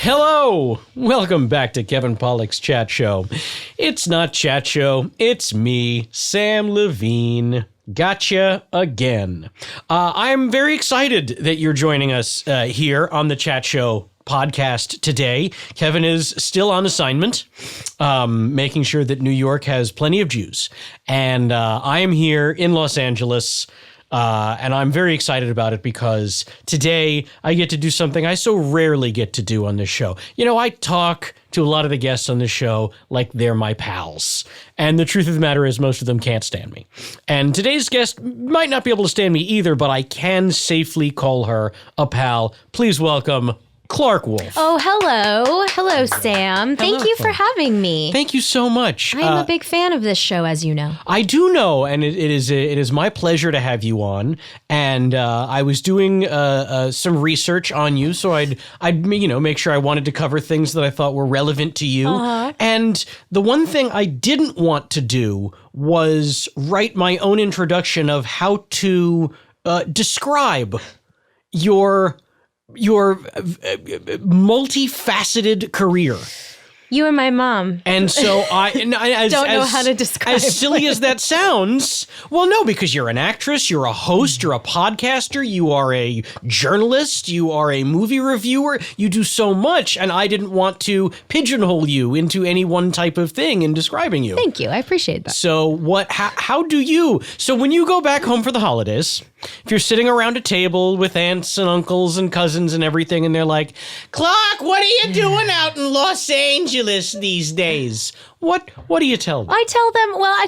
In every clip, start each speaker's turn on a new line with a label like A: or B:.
A: Hello! Welcome back to Kevin Pollak's Chat Show. It's not Chat Show, it's me, Samm Levine. Gotcha again. I'm very excited that you're joining us here on the Chat Show podcast today. Kevin is still on assignment, making sure that New York has plenty of Jews. And I am here in Los Angeles. And I'm very excited about it because today I get to do something I so rarely get to do on this show. You know, I talk to a lot of the guests on this show like they're my pals. And the truth of the matter is most of them can't stand me. And today's guest might not be able to stand me either, but I can safely call her a pal. Please welcome Clarke Wolfe.
B: Oh, hello. Hello, Sam. Thank you for having me.
A: Thank you so much.
B: I'm a big fan of this show, as you know.
A: I do know, and it is my pleasure to have you on. And I was doing some research on you, so I'd make sure I wanted to cover things that I thought were relevant to you. Uh-huh. And the one thing I didn't want to do was write my own introduction of how to describe your multifaceted career.
B: You and my mom.
A: And so I
B: don't know how to describe
A: as silly as that sounds. Well, no, because you're an actress, you're a host, you're a podcaster, you are a journalist, you are a movie reviewer, you do so much, and I didn't want to pigeonhole you into any one type of thing in describing you.
B: Thank you. I appreciate that.
A: So how do you, so when you go back home for the holidays, if you're sitting around a table with aunts and uncles and cousins and everything, and they're like, Clarke, what are you doing out in Los Angeles these days? What do you tell them?
B: I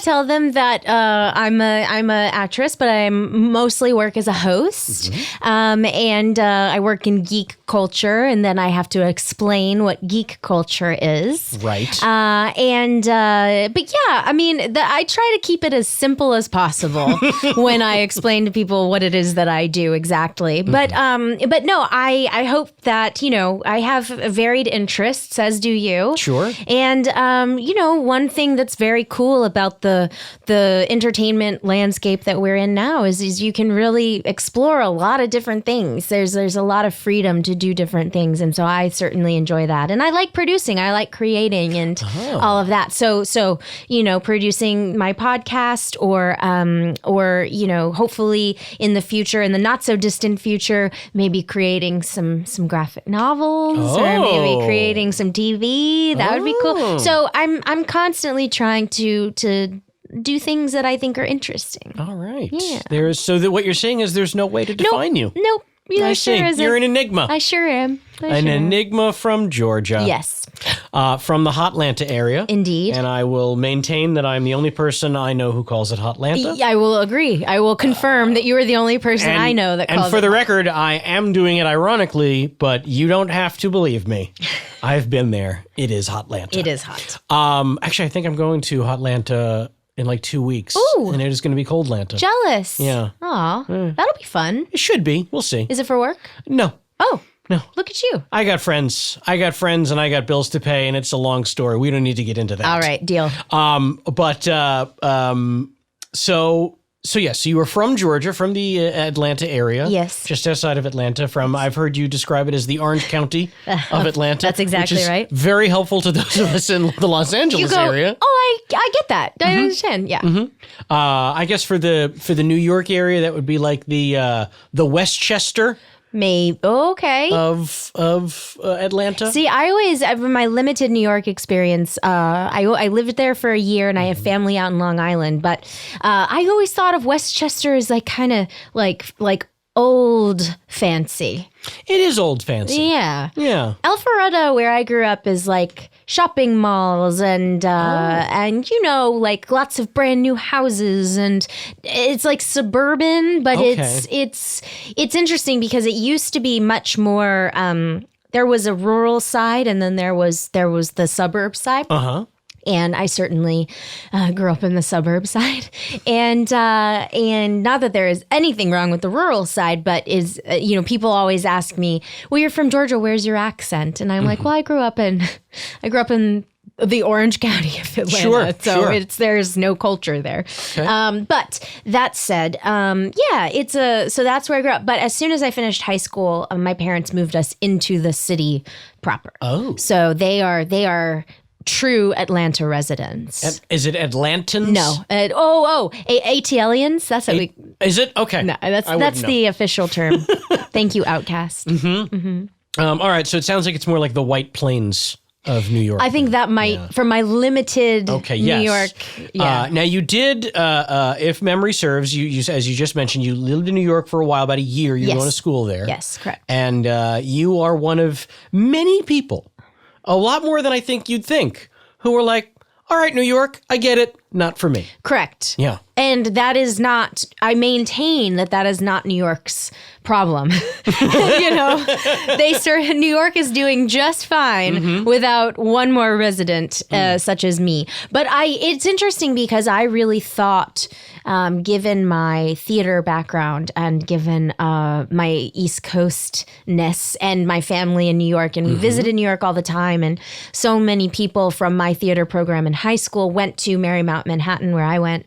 B: tell them that I'm a actress, but I mostly work as a host. Mm-hmm. And I work in geek culture, and then I have to explain what geek culture is.
A: Right.
B: But yeah, I mean, I try to keep it as simple as possible when I explain to people what it is that I do exactly. Mm-hmm. But no, I hope that, I have varied interests, as do you.
A: Sure.
B: And, one thing that's very cool about the entertainment landscape that we're in now is you can really explore a lot of different things. There's a lot of freedom to do different things. And so I certainly enjoy that. And I like producing, I like creating and all of that. So, producing my podcast or, hopefully in the future, in the not so distant future, maybe creating some graphic novels or maybe creating some TV. That would be cool. So I'm constantly trying to do things that I think are interesting.
A: All right.
B: Yeah.
A: What you're saying is there's no way to define you.
B: Nope.
A: I see. You're an enigma.
B: I sure am.
A: Enigma from Georgia.
B: Yes.
A: From the Hotlanta area.
B: Indeed.
A: And I will maintain that I'm the only person I know who calls it Hotlanta.
B: I will agree. I will confirm that you are the only person I know that calls it.
A: And for the record, I am doing it ironically, but you don't have to believe me. I've been there. It is Hotlanta.
B: It is hot.
A: Actually, I think I'm going to Hotlanta in like 2 weeks.
B: Ooh.
A: And it is going to be Coldlanta.
B: Jealous.
A: Yeah.
B: Aw. That'll be fun.
A: It should be. We'll see.
B: Is it for work?
A: No.
B: Oh.
A: No.
B: Look at you.
A: I got friends and I got bills to pay, and it's a long story. We don't need to get into that.
B: All right. Deal.
A: So you were from Georgia, from the Atlanta area.
B: Yes.
A: Just outside of Atlanta. I've heard you describe it as the Orange County of Atlanta.
B: That's exactly
A: which is
B: right.
A: very helpful to those of us in the Los Angeles area.
B: Oh, I get that. I understand. Yeah.
A: Mm-hmm. I guess for the New York area, that would be like the Westchester.
B: Maybe. Okay.
A: Of Atlanta.
B: See, in my limited New York experience, I lived there for a year and I have family out in Long Island, but I always thought of Westchester as like kind of like old fancy.
A: It is old fancy.
B: Yeah.
A: Yeah.
B: Alpharetta, where I grew up, is like shopping malls and like lots of brand new houses, and it's like suburban, but it's interesting because it used to be much more. There was a rural side, and then there was the suburb side. And I certainly grew up in the suburb side, and not that there is anything wrong with the rural side, but people always ask me, "Well, you're from Georgia. Where's your accent?" And I'm like, "Well, I grew up in the Orange County of Atlanta. So there's no culture there. Okay. But that said, so that's where I grew up. But as soon as I finished high school, my parents moved us into the city proper. Oh. So they are true Atlanta residents.
A: Is it Atlantans?
B: No. ATLians? That's what we...
A: Is it? Okay.
B: No, that's the official term. Thank you, Outcast.
A: All right, so it sounds like it's more like the White Plains of New York.
B: I think that might, from my limited New York. Yeah.
A: Now you did, if memory serves, you as you just mentioned, you lived in New York for a while, about a year. You were going to school there.
B: Yes, correct.
A: And you are one of many people, a lot more than I think you'd think, who are like, all right, New York, I get it. Not for me.
B: Correct.
A: Yeah.
B: And that is not, I maintain that is not New York's problem. New York is doing just fine without one more resident such as me. But it's interesting because I really thought, given my theater background and given my East Coastness and my family in New York, and we visited New York all the time, and so many people from my theater program in high school went to Marymount, Manhattan, where I went.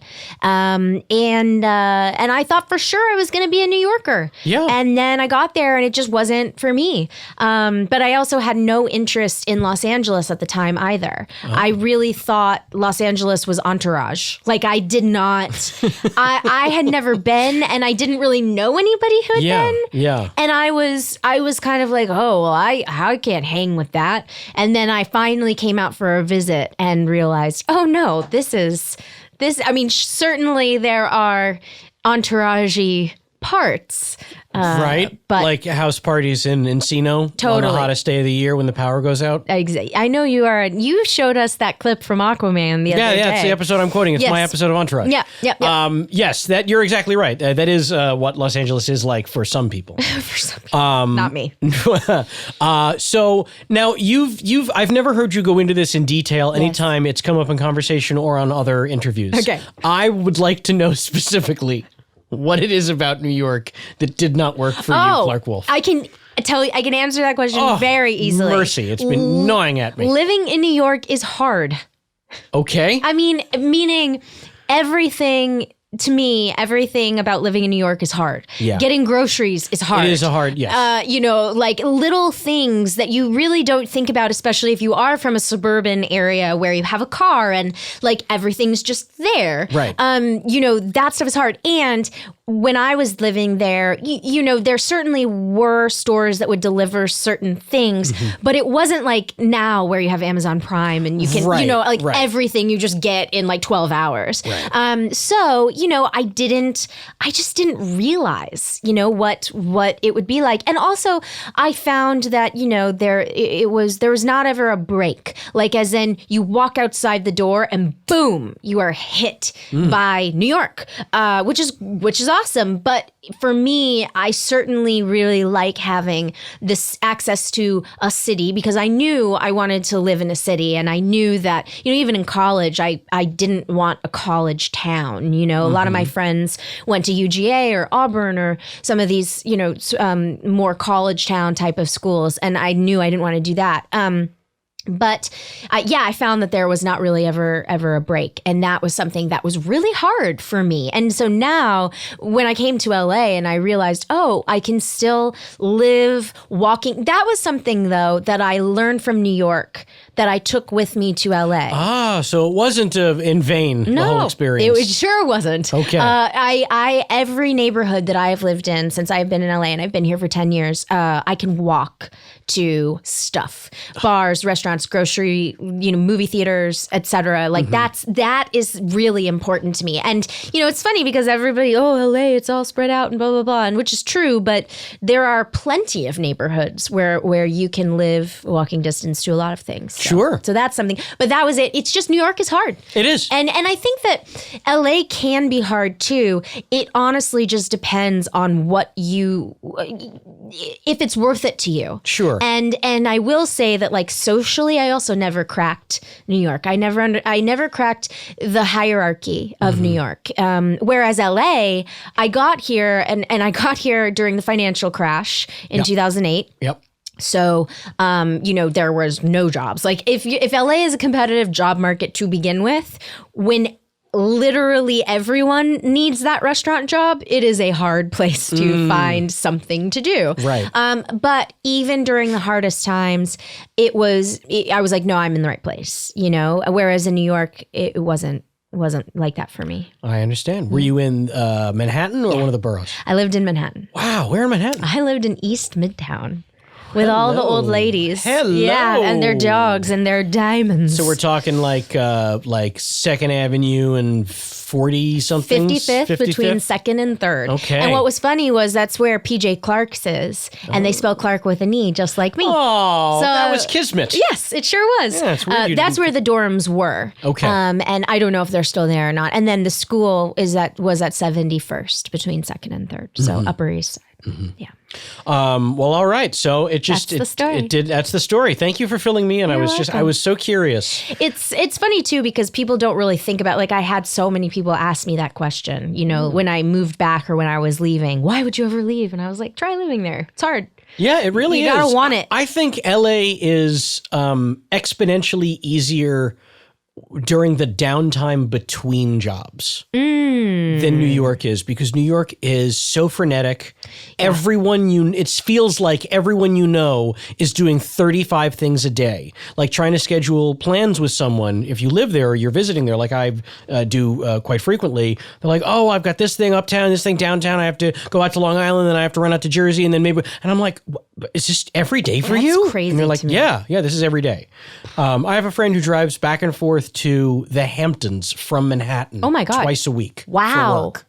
B: And I thought for sure I was going to be a New Yorker. Yeah. And then I got there and it just wasn't for me. But I also had no interest in Los Angeles at the time either. Oh. I really thought Los Angeles was Entourage. Like I did not, I had never been, and I didn't really know anybody who had been. Yeah. And I was kind of like, oh, well, I can't hang with that. And then I finally came out for a visit and realized, oh no, certainly there are entourage-y parts.
A: Right? But like house parties in Encino on the hottest day of the year when the power goes out?
B: Exactly. I know you showed us that clip from Aquaman the other day.
A: Yeah, it's the episode I'm quoting. It's my episode of Entourage.
B: Yeah.
A: Yes, you're exactly right. That is what Los Angeles is like for some people.
B: For some people. Not me.
A: So now I've never heard you go into this in detail anytime it's come up in conversation or on other interviews. Okay. I would like to know specifically what it is about New York that did not work for you, Clarke Wolfe.
B: I can answer that question very easily.
A: Mercy, it's been gnawing at me.
B: Living in New York is hard.
A: Okay.
B: I mean, meaning everything about living in New York is hard. Yeah. Getting groceries is hard.
A: It is yes.
B: Like little things that you really don't think about, especially if you are from a suburban area where you have a car and like everything's just there. Right. That stuff is hard. And when I was living there, there certainly were stores that would deliver certain things, but it wasn't like now where you have Amazon Prime and you can, everything you just get in like 12 hours. Right. So, I just didn't realize, what it would be like. And also I found that, there was not ever a break, like as in you walk outside the door and boom, you are hit by New York, which is awesome. But for me, I certainly really like having this access to a city because I knew I wanted to live in a city. And I knew that, even in college, I didn't want a college town. A lot of my friends went to UGA or Auburn or some of these, more college town type of schools. And I knew I didn't want to do that. But I found that there was not really ever a break. And that was something that was really hard for me. And so now when I came to LA and I realized, I can still live walking. That was something, though, that I learned from New York that I took with me to LA.
A: So it wasn't in vain, the whole experience.
B: It sure wasn't. Okay. Every neighborhood that I have lived in since I've been in LA, and I've been here for 10 years, I can walk to stuff, bars, restaurants, grocery, movie theaters, etc. Like that is really important to me. And it's funny because everybody, LA, it's all spread out and blah blah blah, and which is true, but there are plenty of neighborhoods where you can live walking distance to a lot of things.
A: Sure.
B: So that's something. But that was it. It's just New York is hard.
A: It is.
B: And I think that LA can be hard too. It honestly just depends on if it's worth it to you.
A: Sure.
B: And I will say that like socially, I also never cracked New York. I never cracked the hierarchy of New York. Whereas LA, I got here and I got here during the financial crash in 2008.
A: Yep.
B: So, there was no jobs. Like if LA is a competitive job market to begin with, when literally everyone needs that restaurant job, it is a hard place to find something to do.
A: Right.
B: But even during the hardest times, I was like, no, I'm in the right place, whereas in New York, it wasn't like that for me.
A: I understand. Were you in Manhattan or one of the boroughs?
B: I lived in Manhattan.
A: Wow. Where in Manhattan?
B: I lived in East Midtown. With all the old ladies.
A: Hello.
B: Yeah, and their dogs and their diamonds.
A: So we're talking like 2nd Avenue and 40-something?
B: 55th between 2nd and 3rd.
A: Okay.
B: And what was funny was that's where PJ Clarke's is. And they spell Clarke with an E, just like me.
A: Oh, so, that was kismet.
B: Yes, it sure was.
A: Yeah, it's weird
B: that's where the dorms were.
A: Okay.
B: And I don't know if they're still there or not. And then the school was at 71st between 2nd and 3rd. So Upper East Side. Mm-hmm. Yeah.
A: Well, all right. So that's the story. That's the story. Thank you for filling me in. I was so curious.
B: It's funny too, because people don't really think about, like, I had so many people ask me that question, when I moved back or when I was leaving, why would you ever leave? And I was like, try living there. It's hard.
A: Yeah, it really is.
B: You gotta want it.
A: I think LA is exponentially easier during the downtime between jobs than New York is, because New York is so frenetic. Yeah. It feels like everyone is doing 35 things a day. Like trying to schedule plans with someone, if you live there or you're visiting there, like I do quite frequently, they're like, oh, I've got this thing uptown, this thing downtown, I have to go out to Long Island, then I have to run out to Jersey, and then maybe, and I'm like, is this every day for you?
B: That's crazy.
A: And they're like,
B: to me.
A: yeah, this is every day. I have a friend who drives back and forth to the Hamptons from Manhattan.
B: Oh my God.
A: Twice a week.
B: Wow.
A: For work.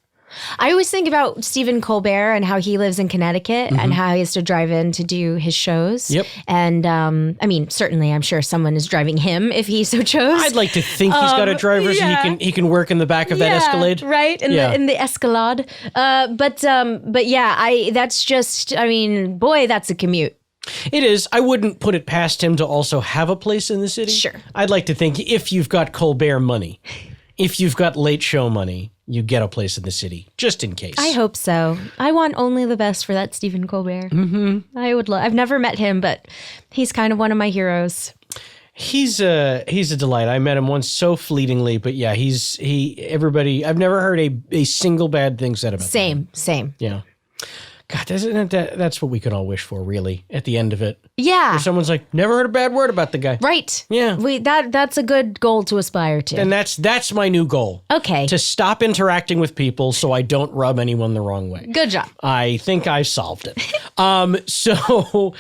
B: I always think about Stephen Colbert and how he lives in Connecticut and how he has to drive in to do his shows.
A: Yep.
B: And certainly I'm sure someone is driving him if he so chose.
A: I'd like to think he's got a driver so he can work in the back of that Escalade.
B: Right. In the Escalade. But yeah, that's just, boy, that's a commute.
A: It is. I wouldn't put it past him to also have a place in the city.
B: Sure.
A: I'd like to think if you've got Colbert money, if you've got Late Show money, you get a place in the city, just in case.
B: I hope so. I want only the best for that Stephen Colbert. Mm-hmm. I would love. I've never met him, but he's kind of one of my heroes.
A: He's a delight. I met him once so fleetingly, but yeah, everybody. I've never heard a single bad thing said about him.
B: Same.
A: Yeah. God, that's what we could all wish for, really, at the end of it.
B: Yeah.
A: Where someone's like, never heard a bad word about the guy.
B: Right.
A: Yeah.
B: That's a good goal to aspire to.
A: And that's my new goal.
B: Okay.
A: To stop interacting with people so I don't rub anyone the wrong way.
B: Good job.
A: I think I solved it. So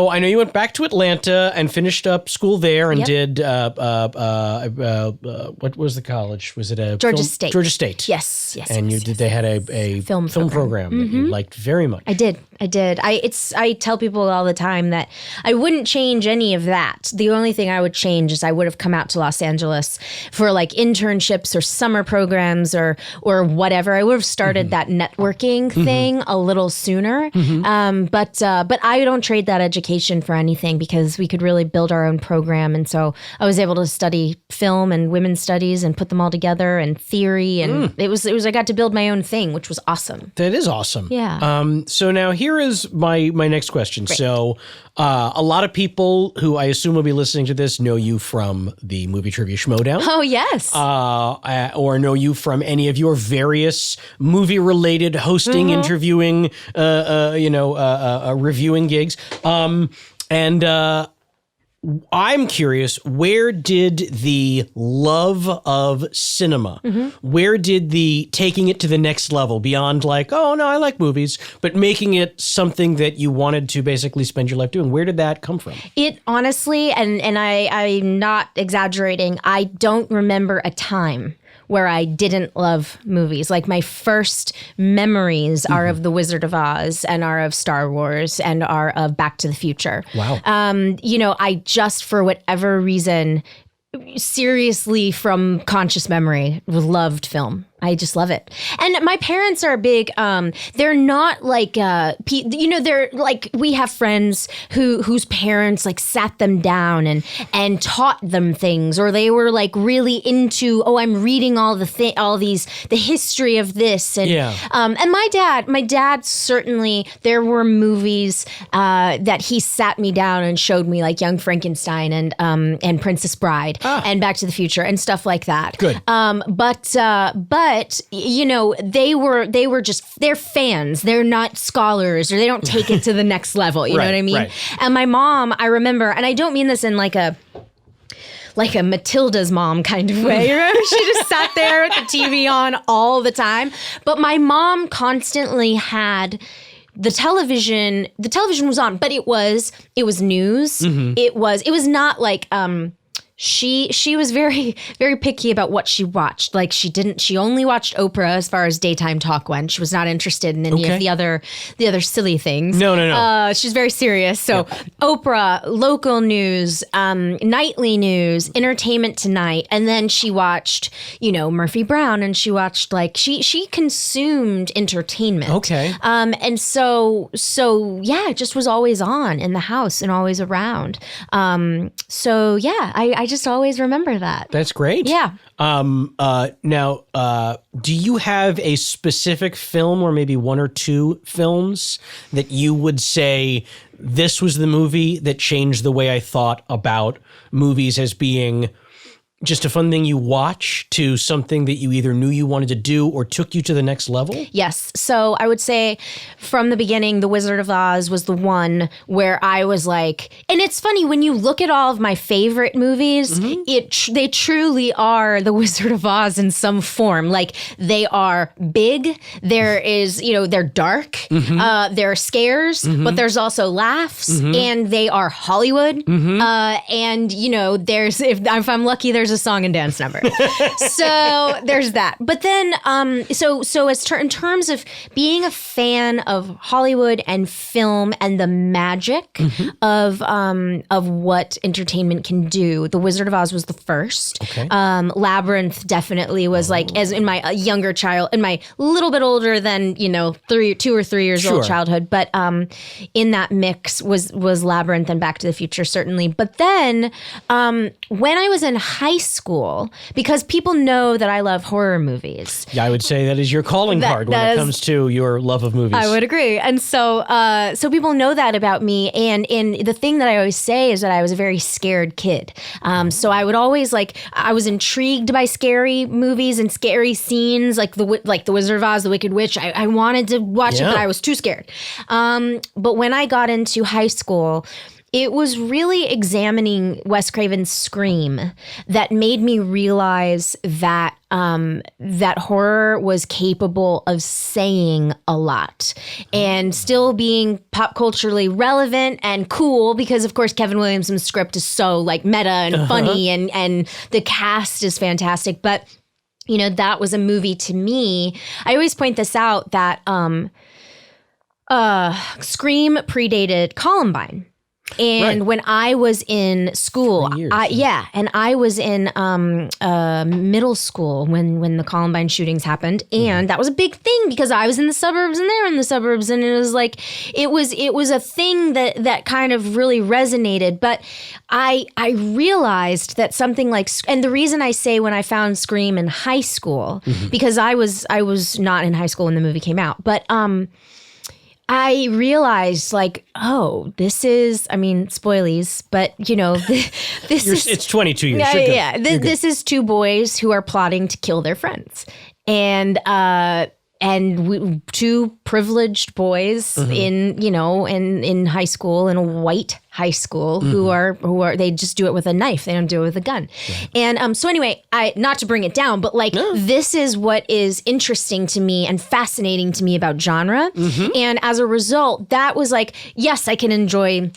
A: I know you went back to Atlanta and finished up school there and did what was the college? Was it
B: Georgia State?
A: Georgia State.
B: Yes.
A: And they had a film program that you liked very much.
B: I did. I tell people all the time that I wouldn't change any of that. The only thing I would change is I would have come out to Los Angeles for like internships or summer programs or whatever. I would have started that networking thing a little sooner. But I don't trade that education for anything because we could really build our own program. And so I was able to study film and women's studies and put them all together and theory. And it was I got to build my own thing, which was awesome.
A: That is awesome.
B: Yeah.
A: So now here is my next question. Great. So a lot of people who I assume will be listening to this know you from the Movie Trivia Schmoedown.
B: Oh, yes.
A: Or know you from any of your various movie-related hosting, interviewing, reviewing gigs. I'm curious, where did the love of cinema, where did the taking it to the next level beyond like, oh, no, I like movies, but making it something that you wanted to basically spend your life doing, where did that come from? It
B: honestly, and I'm not exaggerating, I don't remember a time where I didn't love movies. Like my first memories are of The Wizard of Oz and are of Star Wars and are of Back to the Future.
A: Wow.
B: I just, for whatever reason, seriously from conscious memory, loved film. I just love it. And my parents are big, they're not like, they're like, we have friends whose parents like sat them down and taught them things, or they were like really into, I'm reading the history of this. And, and my dad certainly, there were movies, that he sat me down and showed me, like Young Frankenstein and Princess Bride and Back to the Future and stuff like that.
A: Good.
B: But they're fans. They're not scholars, or they don't take it to the next level. You know what I mean?
A: Right.
B: And my mom, I remember, and I don't mean this in like a Matilda's mom kind of way. Remember, she just sat there with the TV on all the time. But my mom constantly had the television was on, but it was news. Mm-hmm. It was not like, she was very, very picky about what she watched. Like she only watched Oprah as far as daytime talk went. She was not interested in any of the other silly things.
A: No.
B: She's very serious. So Oprah, local news, nightly news, Entertainment Tonight. And then she watched, Murphy Brown, and she watched she consumed entertainment.
A: Okay.
B: And so it just was always on in the house and always around. I just always remember that.
A: That's great.
B: Yeah.
A: Now, do you have a specific film, or maybe one or two films, that you would say this was the movie that changed the way I thought about movies as being just a fun thing you watch, to something that you either knew you wanted to do or took you to the next level?
B: Yes. So I would say from the beginning, The Wizard of Oz was the one where I was like, and it's funny when you look at all of my favorite movies, they truly are The Wizard of Oz in some form. Like, they are big. There is, they're dark. There are scares, but there's also laughs, and they are Hollywood. And there's, if I'm lucky, there's a song and dance number. So there's that. But then, in terms of being a fan of Hollywood and film and the magic of what entertainment can do, The Wizard of Oz was the first.
A: Okay.
B: Labyrinth definitely was like, as in my younger child, in my little bit older than 2 or 3 years old childhood. But in that mix was Labyrinth and Back to the Future, certainly. But then when I was in high school, because people know that I love horror movies.
A: Yeah, I would say that is your calling card when it comes to your love of movies.
B: I would agree. And so people know that about me. And the thing that I always say is that I was a very scared kid. So I would always I was intrigued by scary movies and scary scenes, like the Wizard of Oz, The Wicked Witch. I wanted to watch it, but I was too scared. But when I got into high school, it was really examining Wes Craven's Scream that made me realize that that horror was capable of saying a lot and still being pop culturally relevant and cool, because of course Kevin Williamson's script is so meta and funny, and the cast is fantastic. But that was a movie to me. I always point this out that Scream predated Columbine. And when I was in school, I was in middle school when the Columbine shootings happened, and that was a big thing because I was in the suburbs and they were in the suburbs, and it was a thing that kind of really resonated. But I realized that something like, and the reason I say when I found Scream in high school, because I was not in high school when the movie came out, but I realized this is, spoilies, but this is,
A: it's 22 years.
B: This is two boys who are plotting to kill their friends, and two privileged boys in high school, in a white high school, who are they just do it with a knife. They don't do it with a gun. Right. And so anyway, not to bring it down, but this is what is interesting to me and fascinating to me about genre. And as a result, that was yes, I can enjoy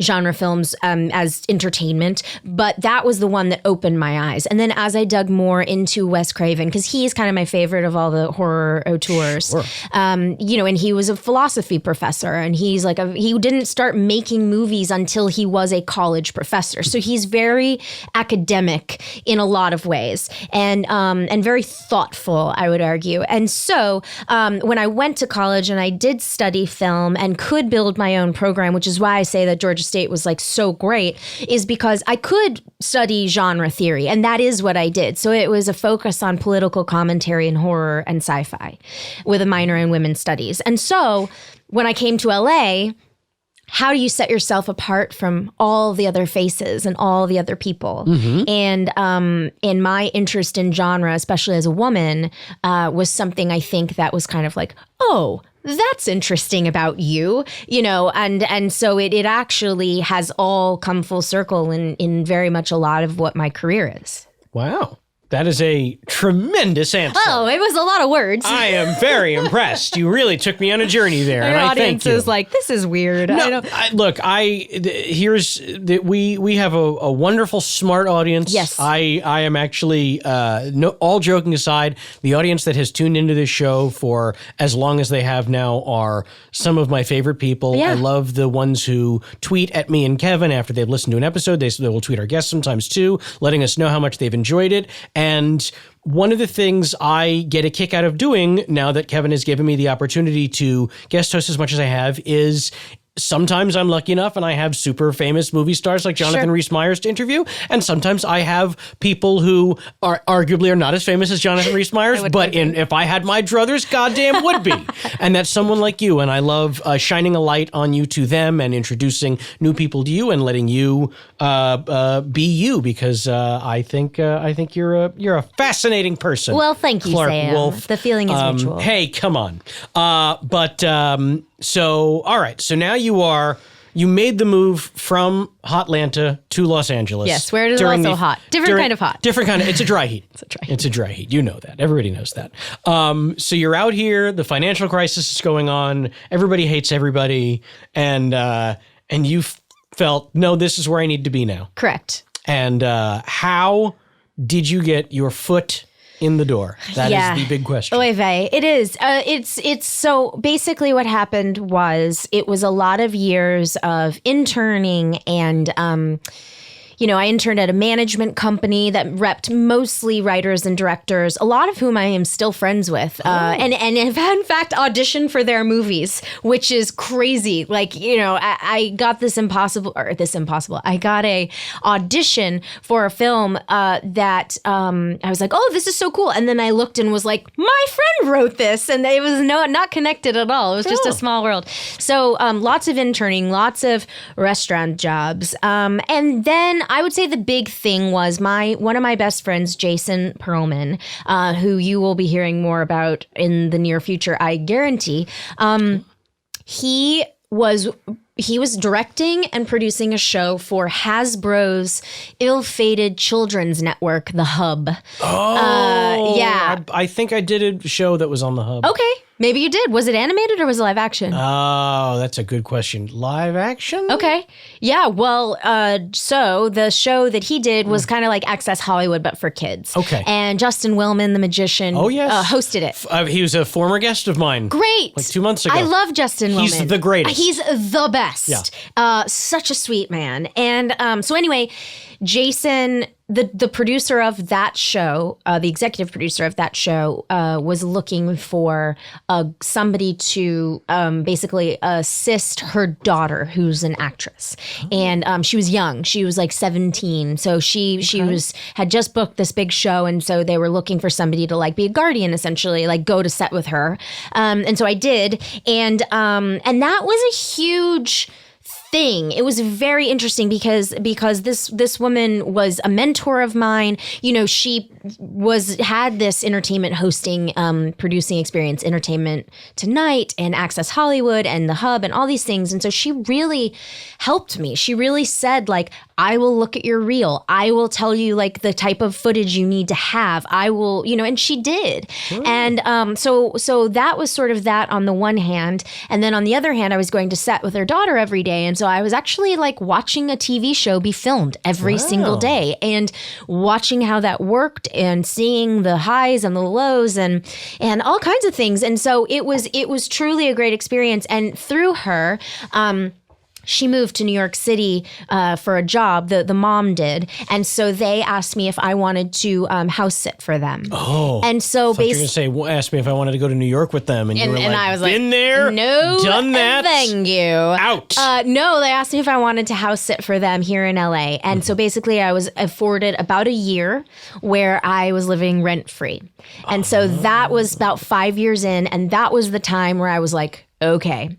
B: genre films as entertainment, but that was the one that opened my eyes. And then as I dug more into Wes Craven, because he's kind of my favorite of all the horror auteurs,
A: Sure.
B: and he was a philosophy professor, and he's like he didn't start making movies until he was a college professor. So he's very academic in a lot of ways, and very thoughtful, I would argue. And so when I went to college and I did study film and could build my own program, which is why I say that Georgia State was like so great, is because I could study genre theory, and that is what I did. So it was a focus on political commentary and horror and sci-fi with a minor in women's studies. And so when I came to LA, how do you set yourself apart from all the other faces and all the other people? And in my interest in genre, especially as a woman, was something I think that was kind of like, oh, that's interesting about you, and so it actually has all come full circle in very much a lot of what my career is.
A: Wow. That is a tremendous answer.
B: Oh, it was a lot of words.
A: I am very impressed. You really took me on a journey there, and I thank you.
B: Audience is like, this is weird.
A: No, we have a wonderful, smart audience.
B: Yes.
A: I am actually, all joking aside, the audience that has tuned into this show for as long as they have now are some of my favorite people.
B: Yeah.
A: I love the ones who tweet at me and Kevin after they've listened to an episode. They will tweet our guests sometimes too, letting us know how much they've enjoyed it. And one of the things I get a kick out of doing now that Kevin has given me the opportunity to guest host as much as I have is sometimes I'm lucky enough and I have super famous movie stars like Jonathan Rhys Meyers to interview. And sometimes I have people who are arguably are not as famous as Jonathan Rhys Meyers, but if I had my druthers, goddamn would be. And that's someone like you. And I love shining a light on you to them and introducing new people to you and letting you be you, because I think you're a fascinating person.
B: Well, thank you,
A: Clarke
B: Sam.
A: Wolfe.
B: The feeling is mutual.
A: Hey, come on. So, all right. So now you made the move from Hotlanta to Los Angeles.
B: Yes, where it is also hot. Different kind of hot.
A: Different kind of, it's a dry heat.
B: It's a dry heat.
A: You know that. Everybody knows that. So you're out here, the financial crisis is going on, everybody hates everybody, and you felt, no, this is where I need to be now.
B: Correct.
A: And how did you get your foot in the door? That is the big question.
B: Oy vey. It is. It's so basically what happened was it was a lot of years of interning and I interned at a management company that repped mostly writers and directors, a lot of whom I am still friends with, and have in fact auditioned for their movies, which is crazy. Like, I got I got a audition for a film that I was like, oh, this is so cool. And then I looked and was like, my friend wrote this. And it was not connected at all. It was just a small world. So lots of interning, lots of restaurant jobs. And then I would say the big thing was one of my best friends, Jason Perlman, who you will be hearing more about in the near future, I guarantee. He was directing and producing a show for Hasbro's ill-fated children's network, The Hub.
A: Oh,
B: yeah.
A: I think I did a show that was on The Hub.
B: Okay. Maybe you did. Was it animated or was it live action?
A: Oh, that's a good question. Live action?
B: Okay. Yeah. Well, so the show that he did was kind of like Access Hollywood, but for kids.
A: Okay.
B: And Justin Willman, the magician, hosted it.
A: He was a former guest of mine.
B: Great.
A: Like 2 months ago.
B: I love Justin Willman.
A: He's the greatest.
B: He's the best.
A: Yeah.
B: Such a sweet man. And so anyway, Jason, the producer of that show, the executive producer of that show, was looking for somebody to basically assist her daughter, who's an actress. And she was young. She was like 17. So she had just booked this big show. And so they were looking for somebody to like be a guardian, essentially, like go to set with her. And so I did. And that was a huge thing. It was very interesting because this woman was a mentor of mine. She had this entertainment hosting, producing experience, Entertainment Tonight and Access Hollywood and The Hub and all these things. And so she really helped me. She really said, like, I will look at your reel. I will tell you like the type of footage you need to have. I will, and she did. Sure. And so that was sort of that on the one hand. And then on the other hand, I was going to set with her daughter every day. And And so I was actually like watching a TV show be filmed every single day and watching how that worked and seeing the highs and the lows and all kinds of things. And so it was truly a great experience. And through her, she moved to New York City for a job. The mom did, and so they asked me if I wanted to house sit for them.
A: Oh,
B: and so
A: basically, you're gonna say, ask me if I wanted to go to New York with them, and you were like,
B: I was
A: been there,
B: no,
A: done that,
B: thank you.
A: Out.
B: No, they asked me if I wanted to house sit for them here in LA, and so basically, I was afforded about a year where I was living rent free, and so that was about 5 years in, and that was the time where I was like, okay,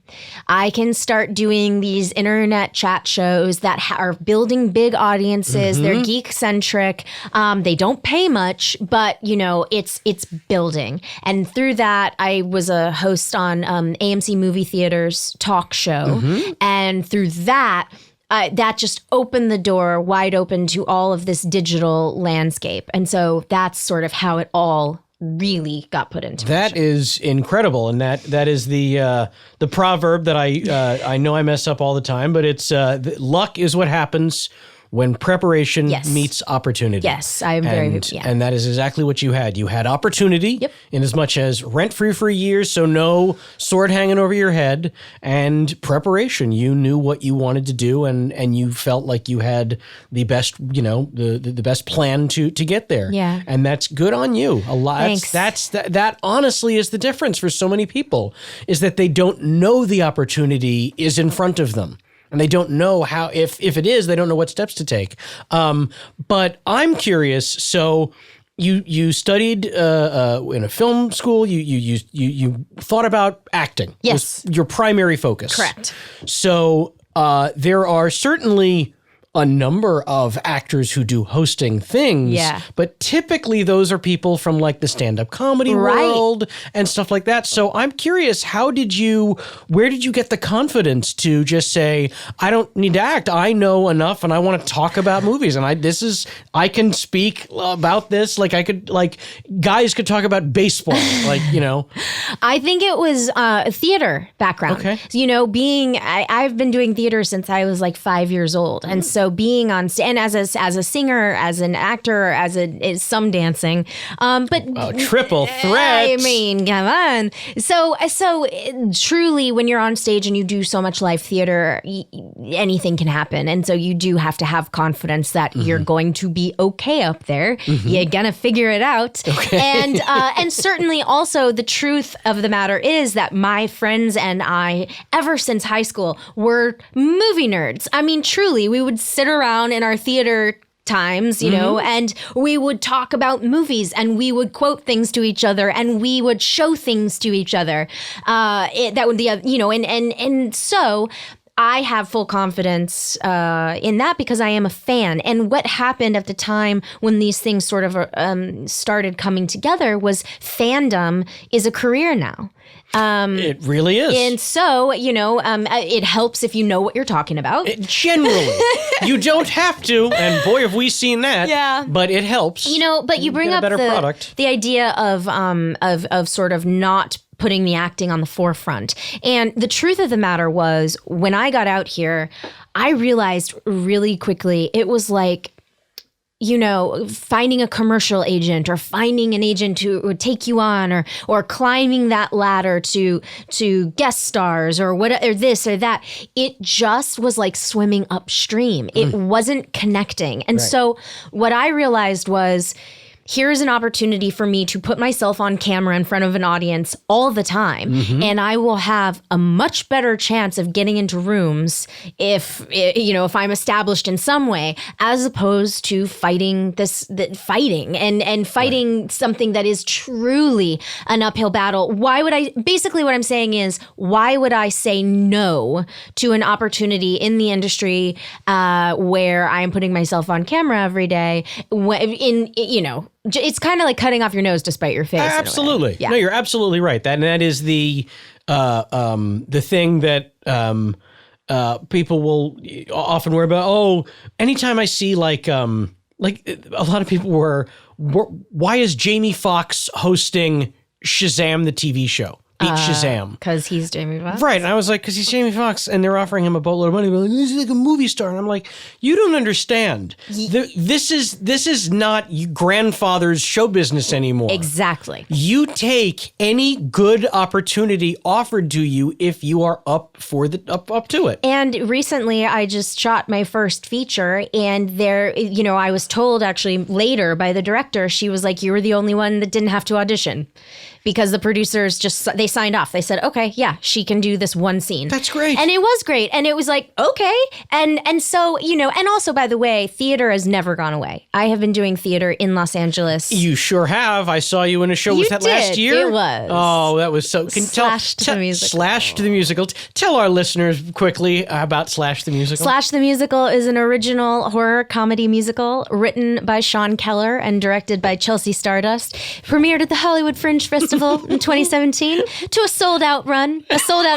B: I can start doing these internet chat shows that are building big audiences. They're geek centric. They don't pay much, but it's building. And through that, I was a host on AMC Movie Theater's talk show. And through that, that just opened the door wide open to all of this digital landscape. And so that's sort of how it all really got put into
A: that motion. Is incredible, and that is the proverb that I know I mess up all the time, but it's luck is what happens when preparation meets opportunity.
B: Yes, I'm very
A: and that is exactly what you had. You had opportunity in as much as rent free for a year, so no sword hanging over your head, and preparation. You knew what you wanted to do, and you felt like you had the best, the best plan to get there.
B: Yeah,
A: and that's good on you. A lot.
B: Thanks.
A: That honestly is the difference for so many people, is that they don't know the opportunity is in front of them. And they don't know how, if it is, they don't know what steps to take. But I'm curious. So you studied in a film school. You thought about acting.
B: Yes,
A: was your primary focus.
B: Correct.
A: So there are certainly a number of actors who do hosting things, but typically those are people from like the stand-up comedy world and stuff like that. So I'm curious, where did you get the confidence to just say, I don't need to act, I know enough and I want to talk about movies and I can speak about this, guys could talk about baseball,
B: I think it was a theater background. Okay. I've been doing theater since I was like 5 years old. And so being on stage, and as a singer, as an actor, is some dancing, but
A: triple threat.
B: I mean, come on. So truly, when you're on stage and you do so much live theater, anything can happen, and so you do have to have confidence that you're going to be okay up there. You're gonna figure it out, and certainly also the truth of the matter is that my friends and I, ever since high school, were movie nerds. I mean, truly, we would sit around in our theater times, and we would talk about movies and we would quote things to each other and we would show things to each other. And so I have full confidence in that because I am a fan. And what happened at the time when these things sort of started coming together was fandom is a career now.
A: It really is.
B: And so, it helps if you know what you're talking about.
A: Generally. You don't have to, and boy, have we seen that. Yeah. But it helps.
B: But you bring up the idea of sort of not putting the acting on the forefront. And the truth of the matter was, when I got out here, I realized really quickly it was like, finding a commercial agent or finding an agent who would take you on or climbing that ladder to guest stars or what, or this or that. It just was like swimming upstream. It wasn't connecting. And so what I realized was, here's an opportunity for me to put myself on camera in front of an audience all the time. And I will have a much better chance of getting into rooms if I'm established in some way, as opposed to fighting something that is truly an uphill battle. Basically what I'm saying is, why would I say no to an opportunity in the industry where I am putting myself on camera every day it's kind of like cutting off your nose to spite your face.
A: Absolutely. Yeah. No, you're absolutely right. That is the thing that people will often worry about. Oh, anytime I see like a lot of people were, why is Jamie Foxx hosting Shazam the TV show? beat Shazam.
B: Because he's Jamie Foxx.
A: Right. And I was like, because he's Jamie Foxx, and they're offering him a boatload of money. They're like, this is like a movie star. And I'm like, you don't understand. This is not grandfather's show business anymore.
B: Exactly.
A: You take any good opportunity offered to you if you are up to it.
B: And recently I just shot my first feature, and there, I was told actually later by the director, she was like, you were the only one that didn't have to audition. Because the producers they signed off. They said, okay, yeah, she can do this one scene.
A: That's great.
B: And it was great. And it was like, okay. And so, and also, by the way, theater has never gone away. I have been doing theater in Los Angeles.
A: You sure have. I saw you in a show. Was that last year?
B: It was.
A: Oh, that was so.
B: Slash the Musical.
A: Slash the Musical. Tell our listeners quickly about Slash the Musical.
B: Slash the Musical is an original horror comedy musical written by Sean Keller and directed by Chelsea Stardust. Premiered at the Hollywood Fringe Festival in 2017 to a sold-out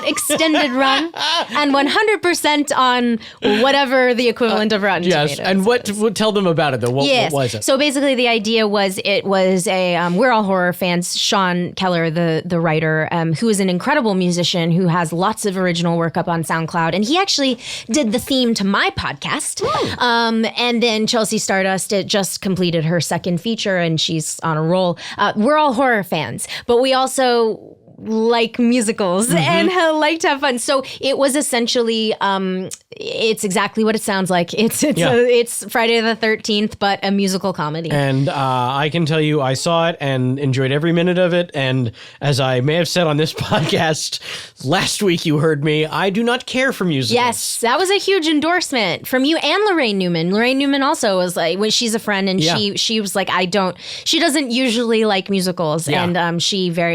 B: extended run, and 100% on whatever the equivalent of Rotten Tomatoes.
A: Yes, and tell them about it, though. What was it?
B: So basically the idea was it was a, we're all horror fans, Sean Keller, the writer, who is an incredible musician who has lots of original work up on SoundCloud, and he actually did the theme to my podcast. And then Chelsea Stardust just completed her second feature, and she's on a roll. We're all horror fans, but we also like musicals and like to have fun. So it was essentially, it's exactly what it sounds like. It's Friday the 13th, but a musical comedy.
A: And I can tell you, I saw it and enjoyed every minute of it. And as I may have said on this podcast last week, you heard me, I do not care for musicals.
B: Yes, that was a huge endorsement from you and Lorraine Newman. Lorraine Newman also was like, when she's a friend, and she was like, she doesn't usually like musicals, and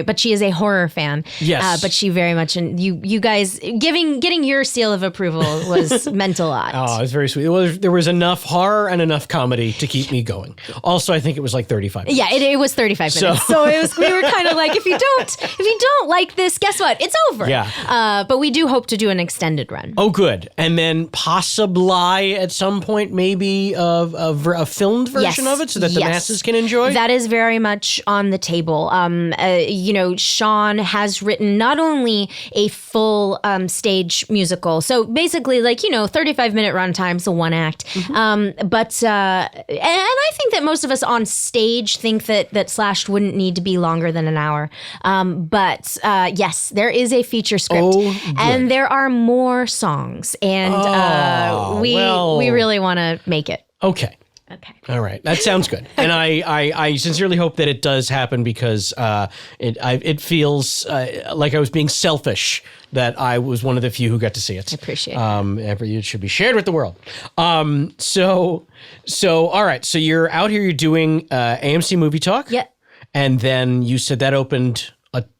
B: but she is a horror fan.
A: Yes.
B: But she very much, and you guys getting your seal of approval meant a lot.
A: Oh, it was very sweet. There was enough horror and enough comedy to keep me going. Also, I think it was like 35 minutes.
B: Yeah, it was 35 minutes. So it was, we were kind of like, if you don't like this, guess what? It's over.
A: Yeah.
B: But we do hope to do an extended run.
A: Oh, good. And then possibly at some point, maybe a filmed version of it so that the masses can enjoy?
B: That is very much on the table. Sean has written not only a full stage musical, so basically 35-minute runtime, so one act. But and I think that most of us on stage think that Slash wouldn't need to be longer than an hour. But yes, there is a feature script, and there are more songs, and we really want to make it.
A: Okay. All right. That sounds good. And I sincerely hope that it does happen, because it feels like I was being selfish that I was one of the few who got to see it.
B: I appreciate it.
A: It should be shared with the world. So all right. So you're out here, you're doing AMC Movie Talk.
B: Yep.
A: And then you said that opened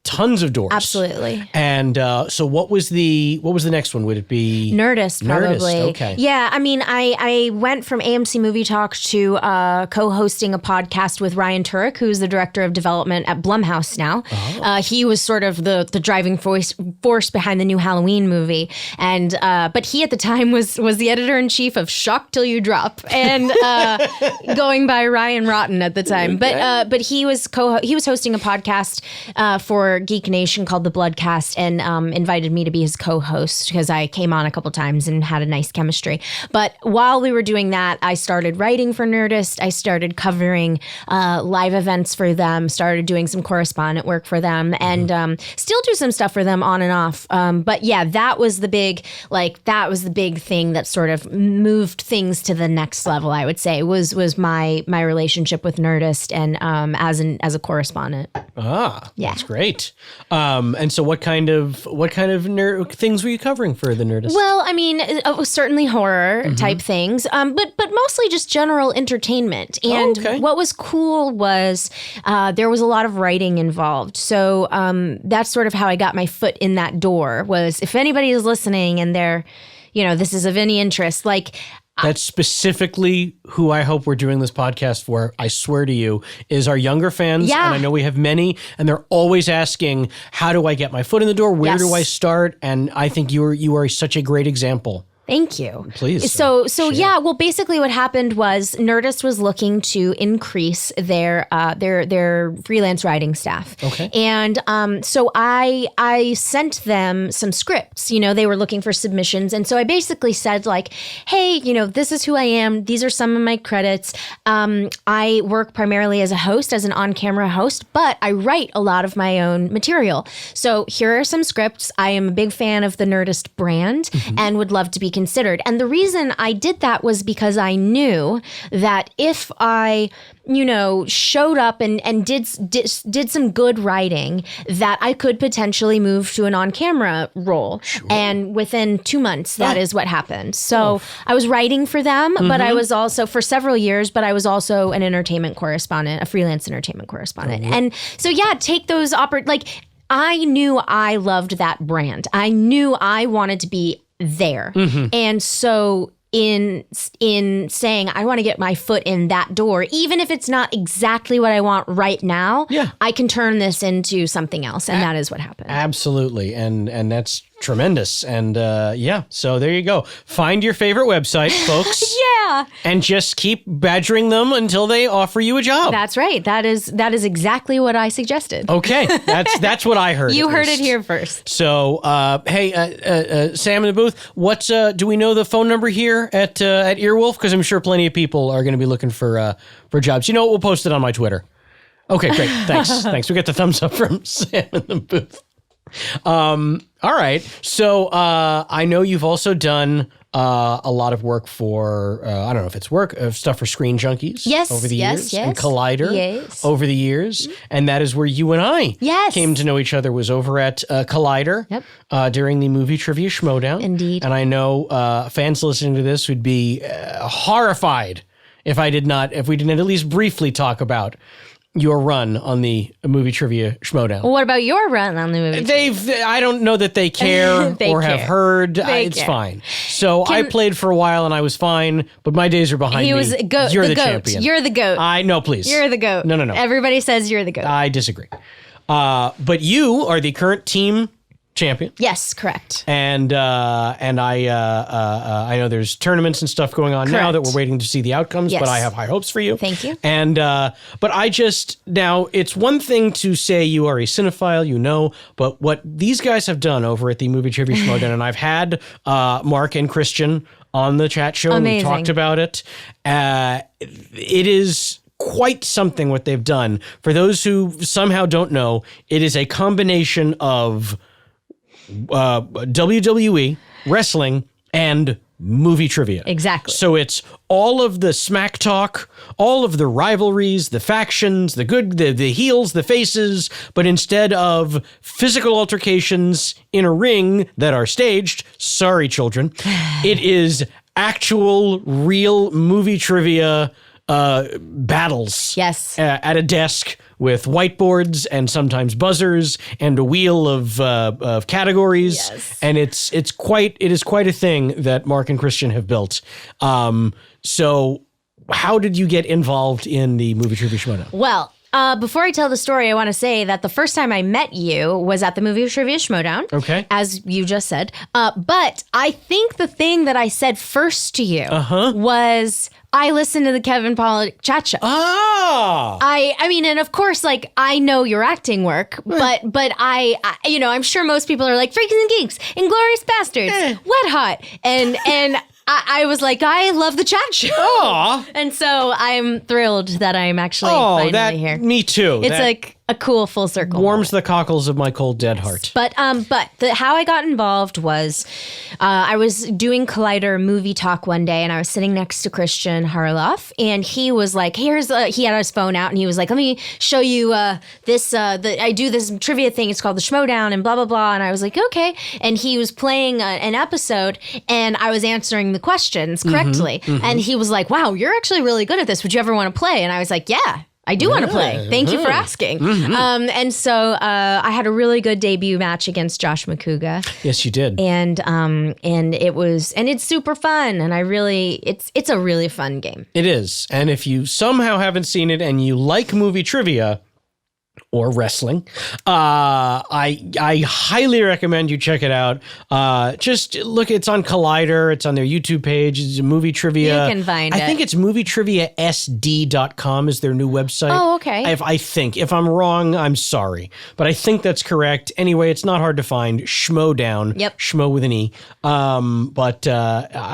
A: tons of doors.
B: Absolutely.
A: And so what was the next one? Would it be
B: Nerdist? Probably.
A: Nerdist, okay.
B: Yeah, I mean, I went from AMC Movie Talk to co-hosting a podcast with Ryan Turek, who's the director of development at Blumhouse now. He was sort of the driving force behind the new Halloween movie, and but he at the time was the editor-in-chief of Shock Till You Drop, and going by Ryan Rotten at the time. Okay. But he was hosting a podcast for Geek Nation called The Bloodcast, and invited me to be his co-host because I came on a couple times and had a nice chemistry. But while we were doing that, I started writing for Nerdist. I started covering live events for them, started doing some correspondent work for them, and still do some stuff for them on and off. But yeah, that was the big thing that sort of moved things to the next level, I would say, was my relationship with Nerdist and as a correspondent.
A: Yeah. That's great. And so what kind of things were you covering for the Nerdist?
B: Well, I mean, certainly horror type things, but mostly just general entertainment. And what was cool was there was a lot of writing involved. So that's sort of how I got my foot in that door, was if anybody is listening and they're, this is of any interest,
A: that's specifically who I hope we're doing this podcast for, I swear to you, is our younger fans.
B: Yeah.
A: And I know we have many, and they're always asking, how do I get my foot in the door? Where do I start? And I think you are such a great example
B: Thank you.
A: Please.
B: So yeah. Well, basically, what happened was Nerdist was looking to increase their freelance writing staff.
A: Okay.
B: And so I sent them some scripts. They were looking for submissions, and so I basically said like, hey, this is who I am. These are some of my credits. I work primarily as a host, as an on-camera host, but I write a lot of my own material. So here are some scripts. I am a big fan of the Nerdist brand and would love to be considered. And the reason I did that was because I knew that if I showed up and did some good writing, that I could potentially move to an on-camera role. Sure. And within 2 months, that is what happened. So I was writing for them, but I was also, for several years, but I was also an entertainment correspondent, a freelance entertainment correspondent. And so, yeah, take those I knew I loved that brand. I knew I wanted to be there. And so in saying I want to get my foot in that door, even if it's not exactly what I want right now, I can turn this into something else. And that is what happened.
A: Absolutely. And that's tremendous. And so there you go. Find your favorite website, folks. And just keep badgering them until they offer you a job.
B: That's right. That is exactly what I suggested.
A: Okay. That's what I heard.
B: You heard it here first.
A: So, hey, Sam in the booth, what's do we know the phone number here at Earwolf? Because I'm sure plenty of people are going to be looking for jobs. We'll post it on my Twitter. Okay, great. Thanks. We get the thumbs up from Sam in the booth. All right. So I know you've also done a lot of work for, I don't know if it's work, stuff for Screen Junkies over the years. And Collider over the years. And that is where you and I came to know each other, was over at Collider during the Movie Trivia Schmodown.
B: Indeed.
A: And I know fans listening to this would be horrified if we didn't at least briefly talk about your run on the Movie Trivia Schmodown.
B: Well, what about your run on the movie?
A: I don't know that they care have heard. It's fine. So I played for a while and I was fine, but my days are behind me.
B: You're the goat.
A: Champion.
B: You're the goat.
A: No, please.
B: You're the goat.
A: No.
B: Everybody says you're the goat.
A: I disagree. But you are the current team champion.
B: Yes, correct.
A: And I know there's tournaments and stuff going on now that we're waiting to see the outcomes, but I have high hopes for you.
B: Thank you.
A: And but now it's one thing to say you are a cinephile, but what these guys have done over at the Movie Trivia Schmodown, and I've had Mark and Christian on the chat show, and we talked about it. It is quite something what they've done. For those who somehow don't know, it is a combination of WWE, wrestling, and movie trivia.
B: Exactly.
A: So it's all of the smack talk, all of the rivalries, the factions, the good, the heels, the faces, but instead of physical altercations in a ring that are staged, sorry children, it is actual real movie trivia battles.
B: Yes.
A: At a desk with whiteboards and sometimes buzzers and a wheel of categories.
B: Yes.
A: And it is quite a thing that Mark and Christian have built. So how did you get involved in the Movie Trivia Schmodown?
B: Well, before I tell the story, I want to say that the first time I met you was at the Movie Trivia Schmodown. Okay. As you just said. But I think the thing that I said first to you was I listened to the Kevin Pollak chat show.
A: Ah.
B: I mean, and of course, like, I know your acting work, but I I'm sure most people are like Freaks and Geeks, Inglourious Bastards, Wet Hot, and I was like, I love the chat show.
A: Aww.
B: And so I'm thrilled that I'm actually finally here.
A: Me too.
B: It's like a cool full circle.
A: Warms the cockles of my cold dead heart.
B: But how I got involved was I was doing Collider movie talk one day, and I was sitting next to Christian Harloff, and he was like, he had his phone out, and he was like, let me show you this, I do this trivia thing, it's called the Schmodown, and blah, blah, blah. And I was like, okay. And he was playing an episode, and I was answering the questions correctly. And he was like, wow, you're actually really good at this. Would you ever want to play? And I was like, yeah. I do want to play. Thank you for asking. And so I had a really good debut match against Josh McCouga.
A: Yes, you did.
B: And it's super fun. And it's a really fun game.
A: It is. And if you somehow haven't seen it and you like movie trivia, or wrestling. I highly recommend you check it out. Just look, it's on Collider. It's on their YouTube page. It's a movie trivia.
B: You can find it.
A: I think it's movietriviasd.com is their new website.
B: Oh, okay.
A: I think. If I'm wrong, I'm sorry. But I think that's correct. Anyway, it's not hard to find. Schmodown.
B: Yep.
A: Schmo with an E. But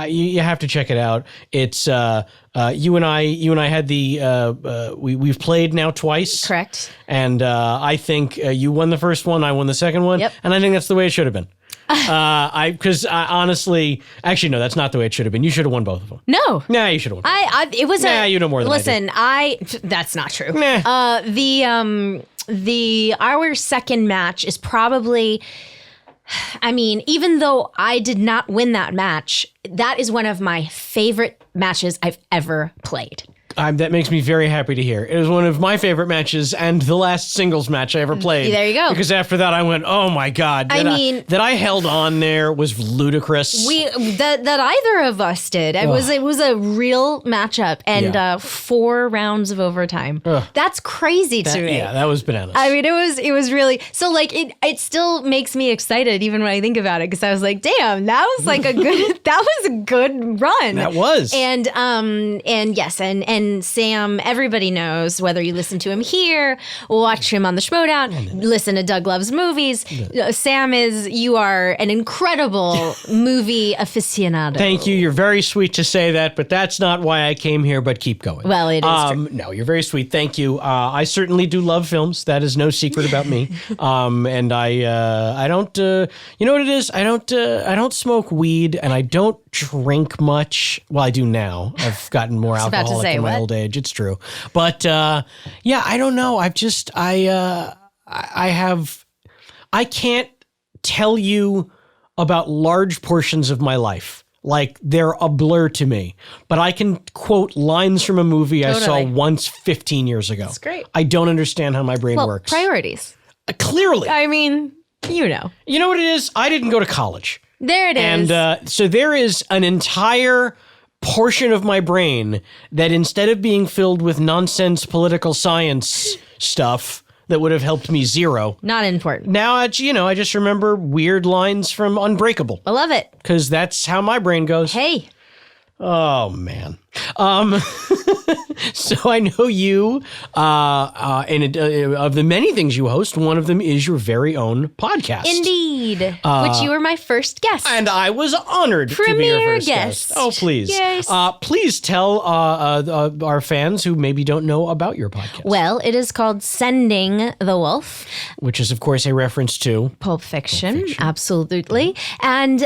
A: you have to check it out. It's you and I had the we've played now twice.
B: Correct.
A: And I think you won the first one, I won the second one.
B: Yep.
A: And I think that's the way it should have been. Because honestly, actually, no, that's not the way it should have been. You should have won both of them.
B: No.
A: Nah, you should have won.
B: It was
A: you know more than
B: I do. That's not true.
A: Nah.
B: Our second match is probably, I mean, even though I did not win that match, that is one of my favorite matches I've ever played.
A: That makes me very happy to hear. It was one of my favorite matches and the last singles match I ever played.
B: There you go.
A: Because after that, I went, oh my God. That I held on there was ludicrous.
B: That either of us did. It was a real matchup and 4 rounds of overtime. That's crazy to me.
A: Yeah, that was bananas.
B: I mean, it was really, so like it still makes me excited even when I think about it, because I was like, damn, that was like a good run.
A: That was.
B: And yes, and Sam, everybody knows, whether you listen to him here, watch him on the Schmodown, listen to Doug Loves Movies. Sam you are an incredible movie aficionado.
A: Thank you. You're very sweet to say that, but that's not why I came here, but keep going.
B: Well, it is true.
A: No, you're very sweet. Thank you. I certainly do love films. That is no secret about me. And I don't, you know what it is? I don't smoke weed and I don't drink much. Well, I do now. I've gotten more alcoholic in my old age. It's true. But I don't know. I can't tell you about large portions of my life. Like, they're a blur to me. But I can quote lines from a movie I saw once 15 years ago. That's
B: great.
A: I don't understand how my brain works.
B: Priorities.
A: Clearly.
B: I mean, you know.
A: You know what it is? I didn't go to college.
B: There it is.
A: And so there is an entire portion of my brain that, instead of being filled with nonsense political science stuff that would have helped me zero.
B: Not important.
A: Now, I just remember weird lines from Unbreakable.
B: I love it.
A: Because that's how my brain goes.
B: Hey.
A: Oh, man. So I know you, and of the many things you host, one of them is your very own podcast.
B: Indeed. Which you were my first guest.
A: And I was honored to be your first guest. Oh, please.
B: Yes.
A: Please tell our fans who maybe don't know about your podcast.
B: Well, it is called Sending the Wolf.
A: Which is, of course, a reference to
B: Pulp Fiction. Absolutely. And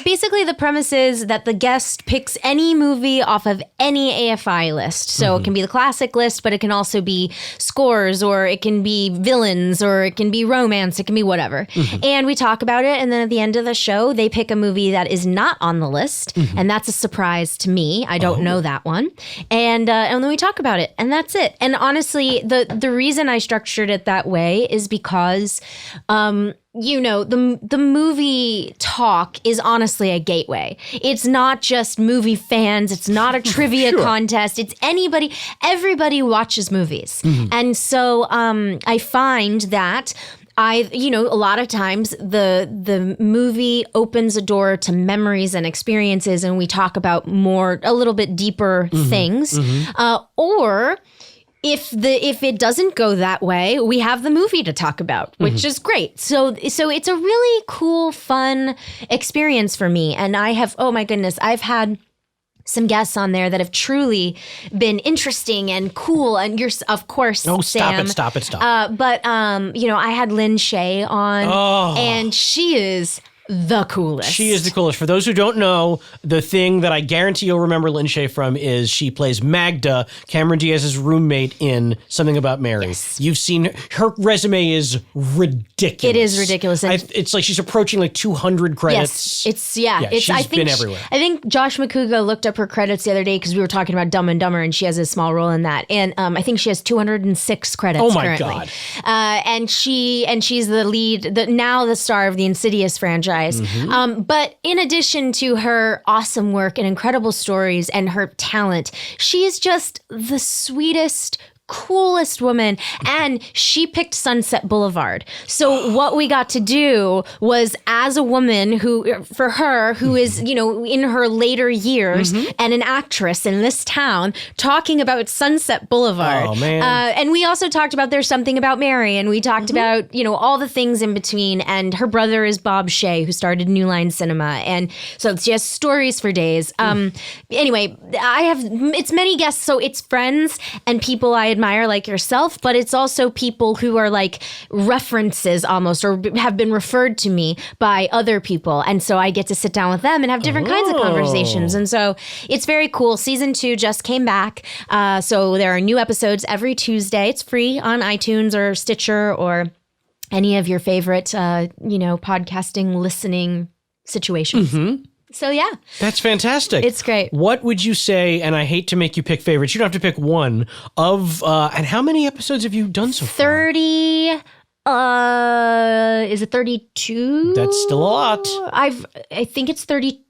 B: basically the premise is that the guest picks any movie off of any AFI list. So it can be the classic list, but it can also be scores, or it can be villains, or it can be romance, it can be whatever. And we talk about it, and then at the end of the show, they pick a movie that is not on the list, and that's a surprise to me. I don't know that one. And then we talk about it, and that's it. And honestly, the reason I structured it that way is because the movie talk is honestly a gateway. It's not just movie fans. It's not a trivia contest. It's everybody watches movies. And so I find that a lot of times the movie opens a door to memories and experiences, and we talk about a little bit deeper things. Or if it doesn't go that way, we have the movie to talk about, which is great. So it's a really cool, fun experience for me. And I've had some guests on there that have truly been interesting and cool. And you're, of course,
A: Sam. Stop it.
B: But I had Lin Shaye on, and she is the coolest.
A: She is the coolest. For those who don't know, the thing that I guarantee you'll remember Lin Shaye from is she plays Magda, Cameron Diaz's roommate in Something About Mary.
B: Yes.
A: You've seen her resume is ridiculous.
B: It is ridiculous.
A: It's like she's approaching like 200 credits.
B: Yes,
A: she's been everywhere.
B: I think Josh McCouga looked up her credits the other day because we were talking about Dumb and Dumber, and she has a small role in that. And I think she has 206 credits.
A: Oh my
B: currently.
A: God!
B: And she's the lead, now the star of the Insidious franchise. But in addition to her awesome work and incredible stories and her talent, she is just the sweetest, coolest woman. And she picked Sunset Boulevard. So what we got to do was, as a woman who is, in her later years and an actress in this town, talking about Sunset Boulevard.
A: Oh, man.
B: And we also talked about There's Something About Mary, and we talked about, all the things in between. And her brother is Bob Shaye, who started New Line Cinema. And so it's just stories for days. Anyway, it's many guests. So it's friends and people I admire like yourself, but it's also people who are like references almost, or have been referred to me by other people. And so I get to sit down with them and have different kinds of conversations. And so it's very cool. Season 2 just came back. So there are new episodes every Tuesday. It's free on iTunes or Stitcher or any of your favorite, podcasting listening situations. So yeah.
A: That's fantastic.
B: It's great.
A: What would you say, and I hate to make you pick favorites, you don't have to pick one, and how many episodes have you done so far?
B: 30, is it 32?
A: That's still a lot.
B: I think it's 30,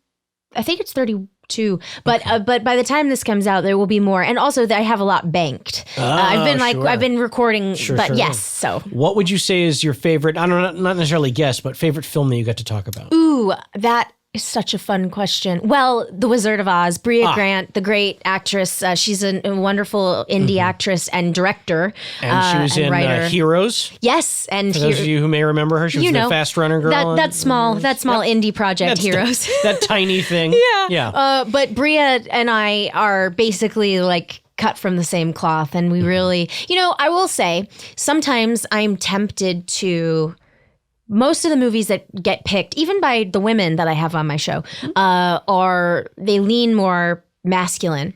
B: I think it's 32, but by the time this comes out, there will be more. And also I have a lot banked. I've been recording, yes. So
A: what would you say is your favorite, I don't know, not necessarily guess, but favorite film that you got to talk about?
B: Ooh, that is such a fun question. Well, The Wizard of Oz, Brea Grant, the great actress. She's a wonderful indie actress and director.
A: And she was in Heroes.
B: Yes. And
A: for those of you who may remember her, she was the Fast Runner girl.
B: That small indie project, Heroes.
A: That tiny thing.
B: Yeah. But Brea and I are basically like cut from the same cloth. And we really, I will say, sometimes I'm tempted to... Most of the movies that get picked, even by the women that I have on my show, they lean more masculine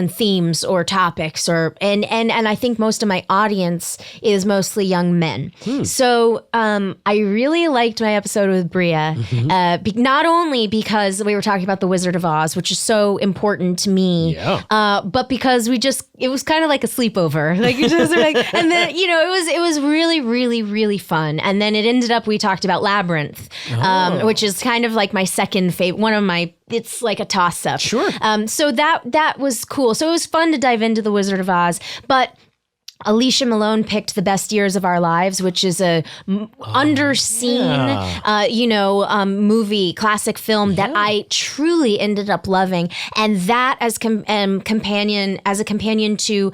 B: themes or topics, and I think most of my audience is mostly young men. So I really liked my episode with Brea, not only because we were talking about The Wizard of Oz, which is so important to me, but because it was kind of like a sleepover, and then it was really, really, really fun. And then it ended up we talked about Labyrinth, which is kind of like my second favorite, one of my. It's like a toss-up.
A: Sure.
B: So that was cool. So it was fun to dive into The Wizard of Oz, but Alicia Malone picked The Best Years of Our Lives, which is a underseen, movie, classic film that I truly ended up loving. And that as a companion to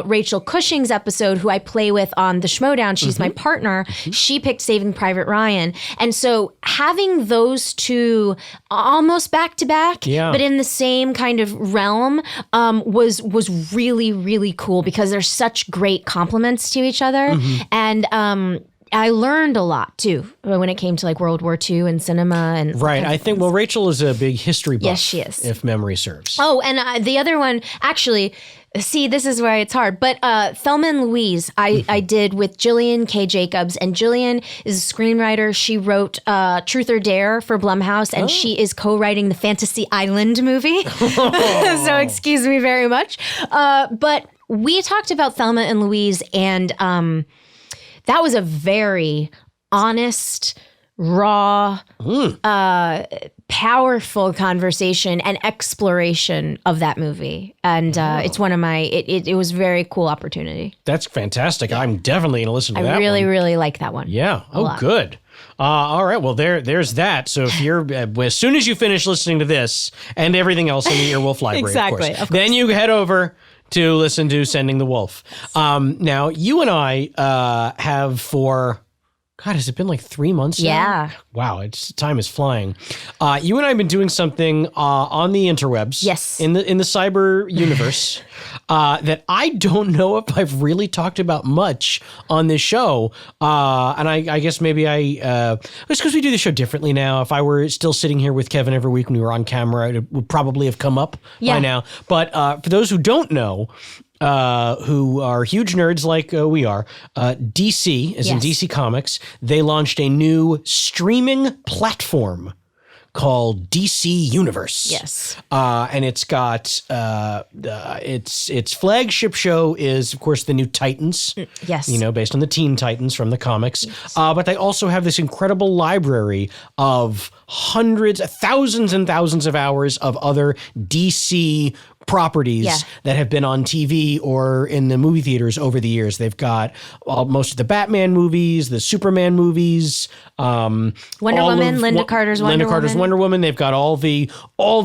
B: Rachel Cushing's episode, who I play with on the Schmodown, she's my partner, she picked Saving Private Ryan. And so having those two almost back to back, but in the same kind of realm, was really, really cool because they're such great compliments to each other. And I learned a lot too when it came to like World War II and cinema and
A: I think Rachel is a big history buff.
B: Yes, she is,
A: if memory serves.
B: Oh, and the other one, actually, see, this is where it's hard, but Thelma and Louise I did with Jillian K. Jacobs, and Jillian is a screenwriter. She wrote Truth or Dare for Blumhouse, and she is co-writing the Fantasy Island movie. So excuse me very much. But we talked about Thelma and Louise, and that was a very honest, raw, powerful conversation and exploration of that movie. And it's one of my, it was a very cool opportunity.
A: That's fantastic. I'm definitely going to listen to that one.
B: I really, really like that one.
A: Yeah. Good. All right. Well, there's that. So if you're, as soon as you finish listening to this and everything else in the Earwolf Library,
B: exactly,
A: of course, then you head over to listen to Sending the Wolf. Now, you and I have for... God, has it been like 3 months now?
B: Yeah.
A: Wow, time is flying. You and I have been doing something on the interwebs.
B: Yes.
A: In the cyber universe that I don't know if I've really talked about much on this show. And I guess maybe it's because we do the show differently now. If I were still sitting here with Kevin every week when we were on camera, it would probably have come up by now. But for those who don't know, who are huge nerds like we are, DC, as in DC Comics, they launched a new streaming platform called DC Universe.
B: Yes.
A: And it's got, its flagship show is, of course, the new Titans.
B: Yes.
A: Based on the Teen Titans from the comics. Yes. But they also have this incredible library of hundreds, thousands and thousands of hours of other DC properties that have been on TV or in the movie theaters over the years. They've got most of the Batman movies, the Superman movies,
B: Wonder Woman, Linda Carter's
A: Wonder Woman. They've got all the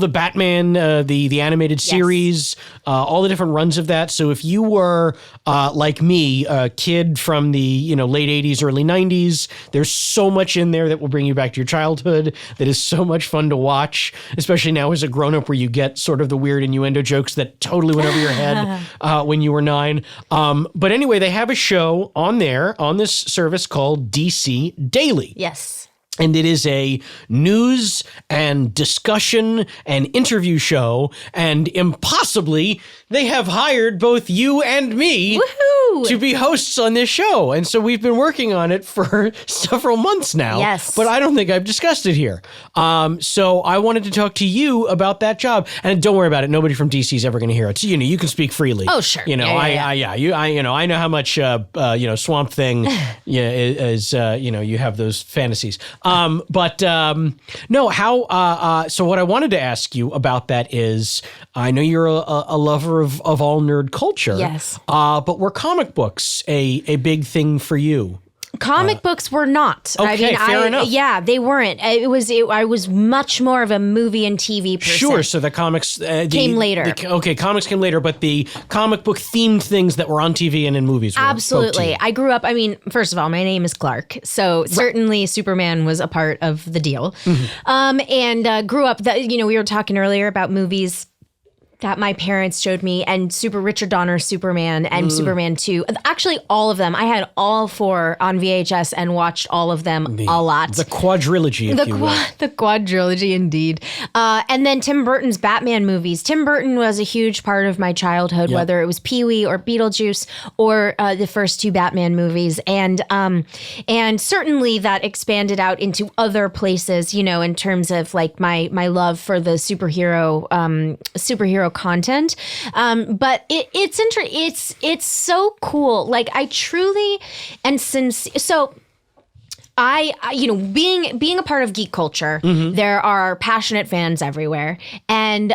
A: Batman, the animated series, all the different runs of that. So if you were like me, a kid from the late 80s, early 90s, there's so much in there that will bring you back to your childhood. That is so much fun to watch, especially now as a grown up, where you get sort of the weird innuendo jokes that totally went over your head when you were 9. But anyway, they have a show on this service called DC Daily.
B: Yes.
A: And it is a news and discussion and interview show. And impossibly, they have hired both you and me to be hosts on this show. And so we've been working on it for several months now.
B: Yes.
A: But I don't think I've discussed it here. So I wanted to talk to you about that job. And don't worry about it. Nobody from DC is ever going to hear it. So, you can speak freely.
B: Oh, sure.
A: I know how much, Swamp Thing is, you have those fantasies. So what I wanted to ask you about that is, I know you're a lover of all nerd culture.
B: Yes.
A: But were comic books a big thing for you?
B: Comic books were not.
A: Okay, fair enough.
B: Yeah, they weren't. I was much more of a movie and TV person.
A: Sure. So the comics
B: came later.
A: Comics came later, but the comic book themed things that were on TV and in movies were
B: absolutely. I grew up. I mean, first of all, my name is Clarke, so certainly Superman was a part of the deal. Mm-hmm. And grew up. We were talking earlier about movies that my parents showed me, and Richard Donner's Superman and Superman 2. Actually, all of them. I had all 4 on VHS and watched all of them a lot.
A: The quadrilogy, if you will.
B: The quadrilogy, indeed. And then Tim Burton's Batman movies. Tim Burton was a huge part of my childhood, whether it was Pee-wee or Beetlejuice or the first 2 Batman movies. And certainly that expanded out into other places, in terms of like my love for the superhero content. But it's so cool. Like I truly and so I being a part of geek culture, there are passionate fans everywhere, and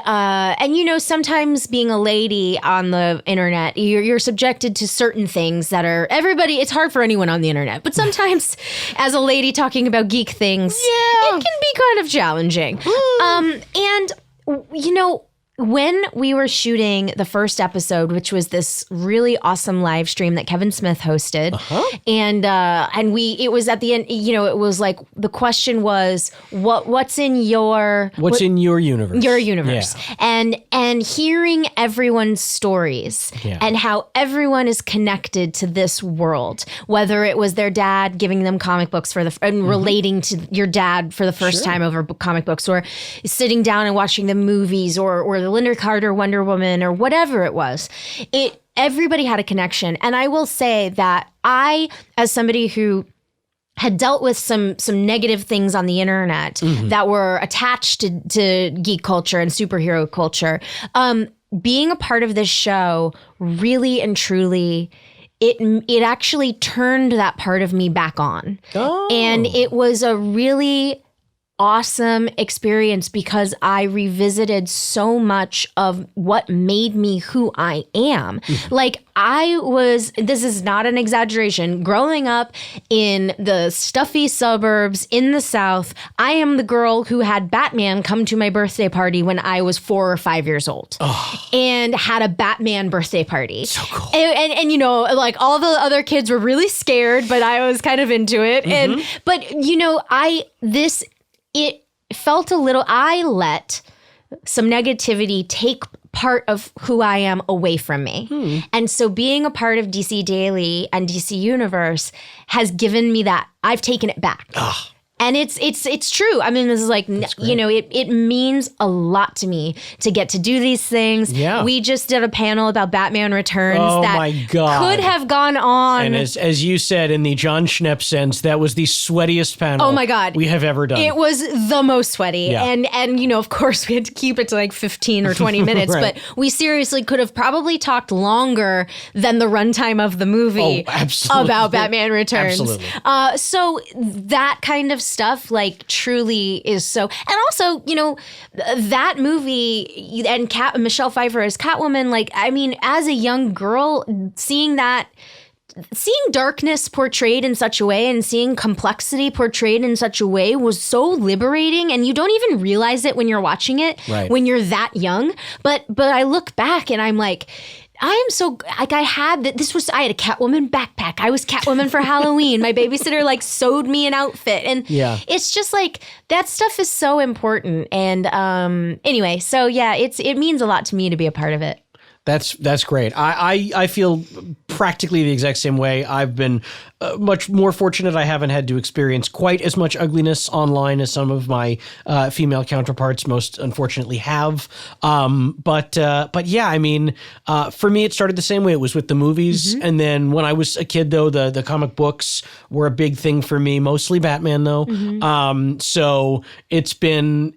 B: sometimes being a lady on the internet, you're subjected to certain things that are it's hard for anyone on the internet, but sometimes as a lady talking about geek things, it can be kind of challenging. When we were shooting the first episode, which was this really awesome live stream that Kevin Smith hosted, and it was at the end, it was like the question was what's in your
A: universe?
B: Your universe. Yeah. And hearing everyone's stories and how everyone is connected to this world, whether it was their dad giving them comic books and relating to your dad for the first time over comic books, or sitting down and watching the movies, or the Lin Carter Wonder Woman, or whatever it was. Everybody had a connection. And I will say that I, as somebody who had dealt with some negative things on the internet that were attached to geek culture and superhero culture, being a part of this show really and truly, it actually turned that part of me back on. And it was a really awesome experience because I revisited so much of what made me who I am. Like this is not an exaggeration, growing up in the stuffy suburbs in the South, I am the girl who had Batman come to my birthday party when I was 4 or 5 years old and had a Batman birthday party. So cool. And like all the other kids were really scared, but I was kind of into it. But it felt I let some negativity take part of who I am away from me. And so being a part of DC Daily and DC Universe has given me that. I've taken it back. And it's true. I mean, this is like, it means a lot to me to get to do these things. Yeah. We just did a panel about Batman Returns
A: my God.
B: Could have gone on.
A: And as you said, in the John Schnepp sense, that was the sweatiest panel
B: my God.
A: We have ever done.
B: It was the most sweaty. Yeah. And of course, we had to keep it to like 15 or 20 minutes, right. But we seriously could have probably talked longer than the runtime of the movie about Batman Returns.
A: Absolutely.
B: So that kind of stuff like truly is so. And also, that movie and Michelle Pfeiffer as Catwoman, like, I mean, as a young girl, seeing darkness portrayed in such a way and seeing complexity portrayed in such a way was so liberating, and you don't even realize it when you're watching it when you're that young. But I look back and I'm like, I am so, like, I had a Catwoman backpack. I was Catwoman for Halloween. My babysitter like sewed me an outfit. And it's just like, that stuff is so important. And anyway, so yeah, it means a lot to me to be a part of it.
A: That's great. I feel practically the exact same way. I've been much more fortunate. I haven't had to experience quite as much ugliness online as some of my female counterparts most unfortunately have. But yeah, I mean, for me, it started the same way. It was with the movies. Mm-hmm. And then when I was a kid, though, the comic books were a big thing for me, mostly Batman, though. Mm-hmm. So it's been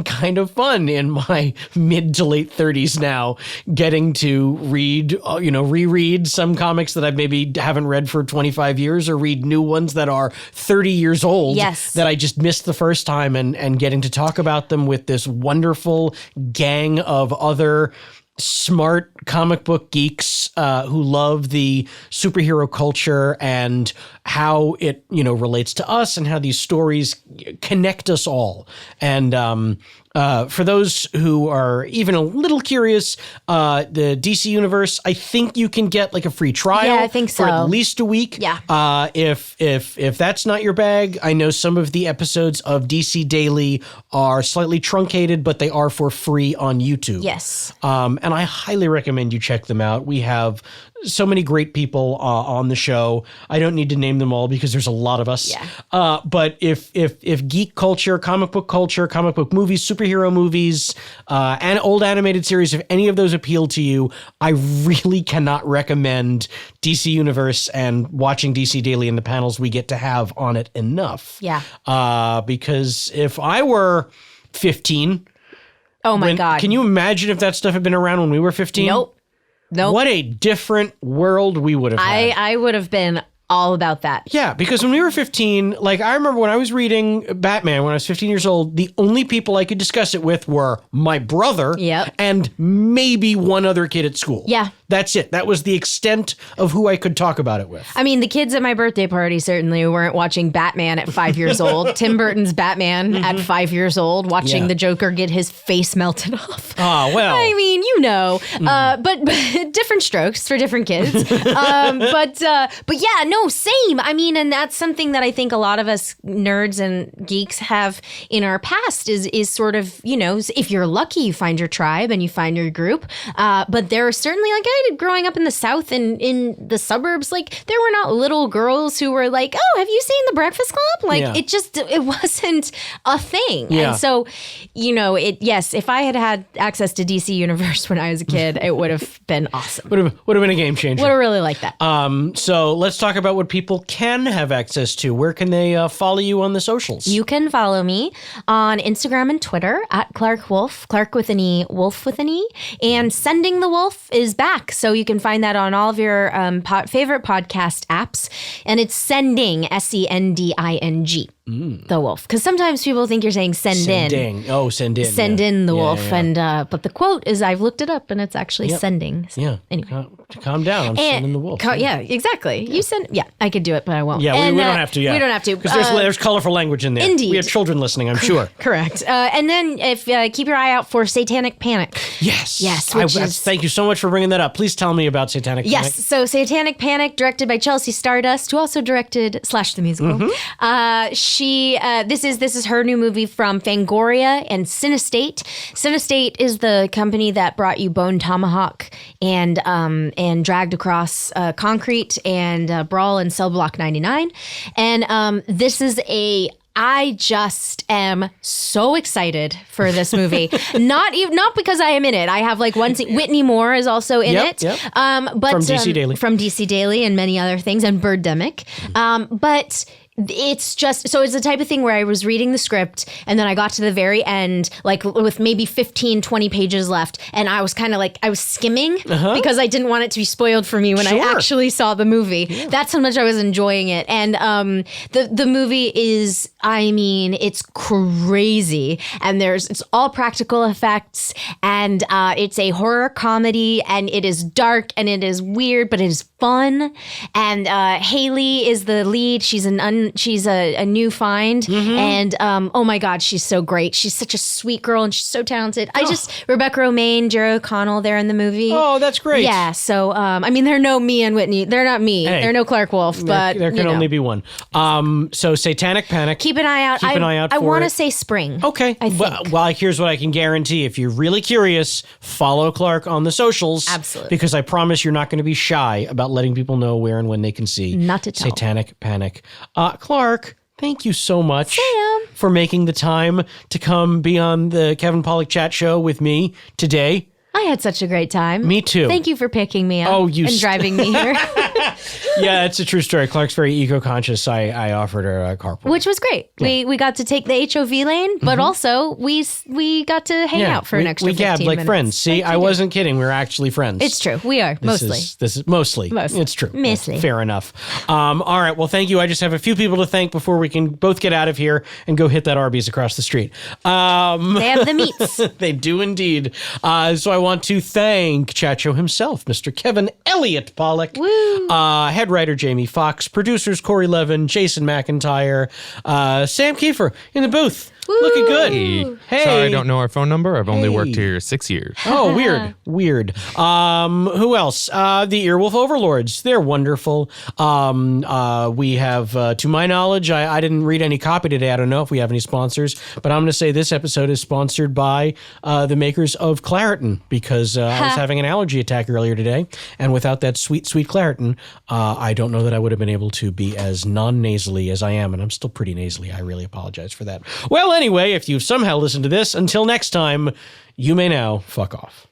A: kind of fun in my mid to late 30s now, getting to read, reread some comics that I maybe haven't read for 25 years, or read new ones that are 30 years old that I just missed the first time, and getting to talk about them with this wonderful gang of other smart comic book geeks who love the superhero culture and how it, relates to us, and how these stories connect us all. And for those who are even a little curious, the DC Universe, I think you can get like a free trial.
B: Yeah, I think so.
A: For at least a week.
B: Yeah.
A: If that's not your bag, I know some of the episodes of DC Daily are slightly truncated, but they are for free on YouTube.
B: Yes.
A: And I highly recommend you check them out. We have so many great people on the show. I don't need to name them all because there's a lot of us.
B: Yeah.
A: But if geek culture, comic book movies, superhero movies, and old animated series, if any of those appeal to you, I really cannot recommend DC Universe and watching DC Daily and the panels we get to have on it enough.
B: Yeah.
A: Because if I were 15...
B: Oh my God.
A: Can you imagine if that stuff had been around when we were 15?
B: Nope.
A: What a different world we would have had.
B: I would have been all about that.
A: Yeah, because when we were 15, like, I remember when I was reading Batman when I was 15 years old, the only people I could discuss it with were my brother and maybe one other kid at school.
B: Yeah.
A: That's it. That was the extent of who I could talk about it with.
B: I mean, the kids at my birthday party certainly weren't watching Batman at 5 years old. Tim Burton's Batman at 5 years old, watching the Joker get his face melted off.
A: Oh, well.
B: I mean, but different strokes for different kids. But yeah, no, same. I mean, and that's something that I think a lot of us nerds and geeks have in our past is sort of, if you're lucky, you find your tribe and you find your group. But there are certainly, like, I did growing up in the South and in the suburbs, like, there were not little girls who were like, oh, have you seen The Breakfast Club? Like, it wasn't a thing. Yeah. And so, if I had access to DC Universe when I was a kid, it would have been awesome.
A: Would have been a game changer.
B: Would have really liked that.
A: So let's talk about what people can have access to. Where can they follow you on the socials?
B: You can follow me on Instagram and Twitter at Clarke Wolfe, Clarke with an E, Wolf with an E. And Sending the Wolf is back. So you can find that on all of your favorite podcast apps. And it's Sending, SENDING. The wolf, because sometimes people think you're saying sending.
A: Oh, send in.
B: Send in the wolf, and but the quote is, I've looked it up, and it's actually sending. So, anyway,
A: calm down. I'm sending the wolf.
B: Yeah, exactly. You send. Yeah, I could do it, but I won't.
A: Yeah, we don't have to. Yeah,
B: we don't have to
A: because there's colorful language in there.
B: Indeed,
A: we have children listening. I'm sure.
B: Correct. And then if keep your eye out for Satanic Panic.
A: Yes.
B: Yes.
A: Thank you so much for bringing that up. Please tell me about Satanic Panic.
B: Yes. So Satanic Panic, directed by Chelsea Stardust, who also directed Slash the Musical. Mm-hmm. This is her new movie from Fangoria and Cinestate. Cinestate is the company that brought you Bone Tomahawk and Dragged Across Concrete and Brawl and Cell Block 99. And this is I just am so excited for this movie. Not because I am in it. I have like one scene. Whitney Moore is also in it. Yep. But
A: from DC Daily.
B: From DC Daily and many other things, and Birdemic. But it's just, so it's the type of thing where I was reading the script and then I got to the very end, like with maybe 15, 20 pages left. And I was kind of like, I was skimming because I didn't want it to be spoiled for me when I actually saw the movie. Yeah. That's how much I was enjoying it. And the movie is, I mean, it's crazy. And it's all practical effects, and it's a horror comedy, and it is dark and it is weird, but it is fun. And Haley is the lead. She's a new find, and oh my God, she's so great. She's such a sweet girl, and she's so talented. Rebecca Romaine, Jerry O'Connell, they're in the movie.
A: Oh, that's great.
B: Yeah. So I mean, they're no me and Whitney. They're not me.
A: Hey,
B: they're no Clarke Wolfe, but
A: there can only be one. So Satanic Panic.
B: Keep an eye out. I want to say spring.
A: Okay.
B: I think.
A: Well, here's what I can guarantee. If you're really curious, follow Clarke on the socials.
B: Absolutely.
A: Because I promise you're not going to be shy about letting people know where and when they can see
B: Not at all.
A: Satanic Panic. Clarke, thank you so much
B: Sam.
A: for making the time to come be on the Kevin Pollak Chat Show with me today.
B: I had such a great time.
A: Me too.
B: Thank you for picking me up and driving me here.
A: Yeah, it's a true story. Clarke's very eco-conscious. I offered her a carpool.
B: Which was great. Yeah. We got to take the HOV lane, but also we got to hang out for an extra 15 minutes.
A: We gabbed like friends. See, I wasn't kidding. We're actually friends.
B: It's true. We are, mostly.
A: This is mostly. It's true.
B: Mostly.
A: Fair enough. All right. Well, thank you. I just have a few people to thank before we can both get out of here and go hit that Arby's across the street.
B: They have the meats.
A: They do indeed. So I want to thank Chat Show himself, Mr. Kevin Elliott Pollak.
B: Woo.
A: Head writer Jamie Foxx, producers Corey Levin, Jason McIntyre, Sam Kiefer in the booth.
B: Woo.
A: Looking good.
C: Hey. Sorry, I don't know our phone number. I've only worked here 6 years.
A: Oh, weird. Who else? The Earwolf Overlords. They're wonderful. We have, to my knowledge, I didn't read any copy today. I don't know if we have any sponsors, but I'm going to say this episode is sponsored by the makers of Claritin, because I was having an allergy attack earlier today, and without that sweet, sweet Claritin, I don't know that I would have been able to be as non-nasally as I am, and I'm still pretty nasally. I really apologize for that. Well, anyway, if you've somehow listened to this, until next time, you may now fuck off.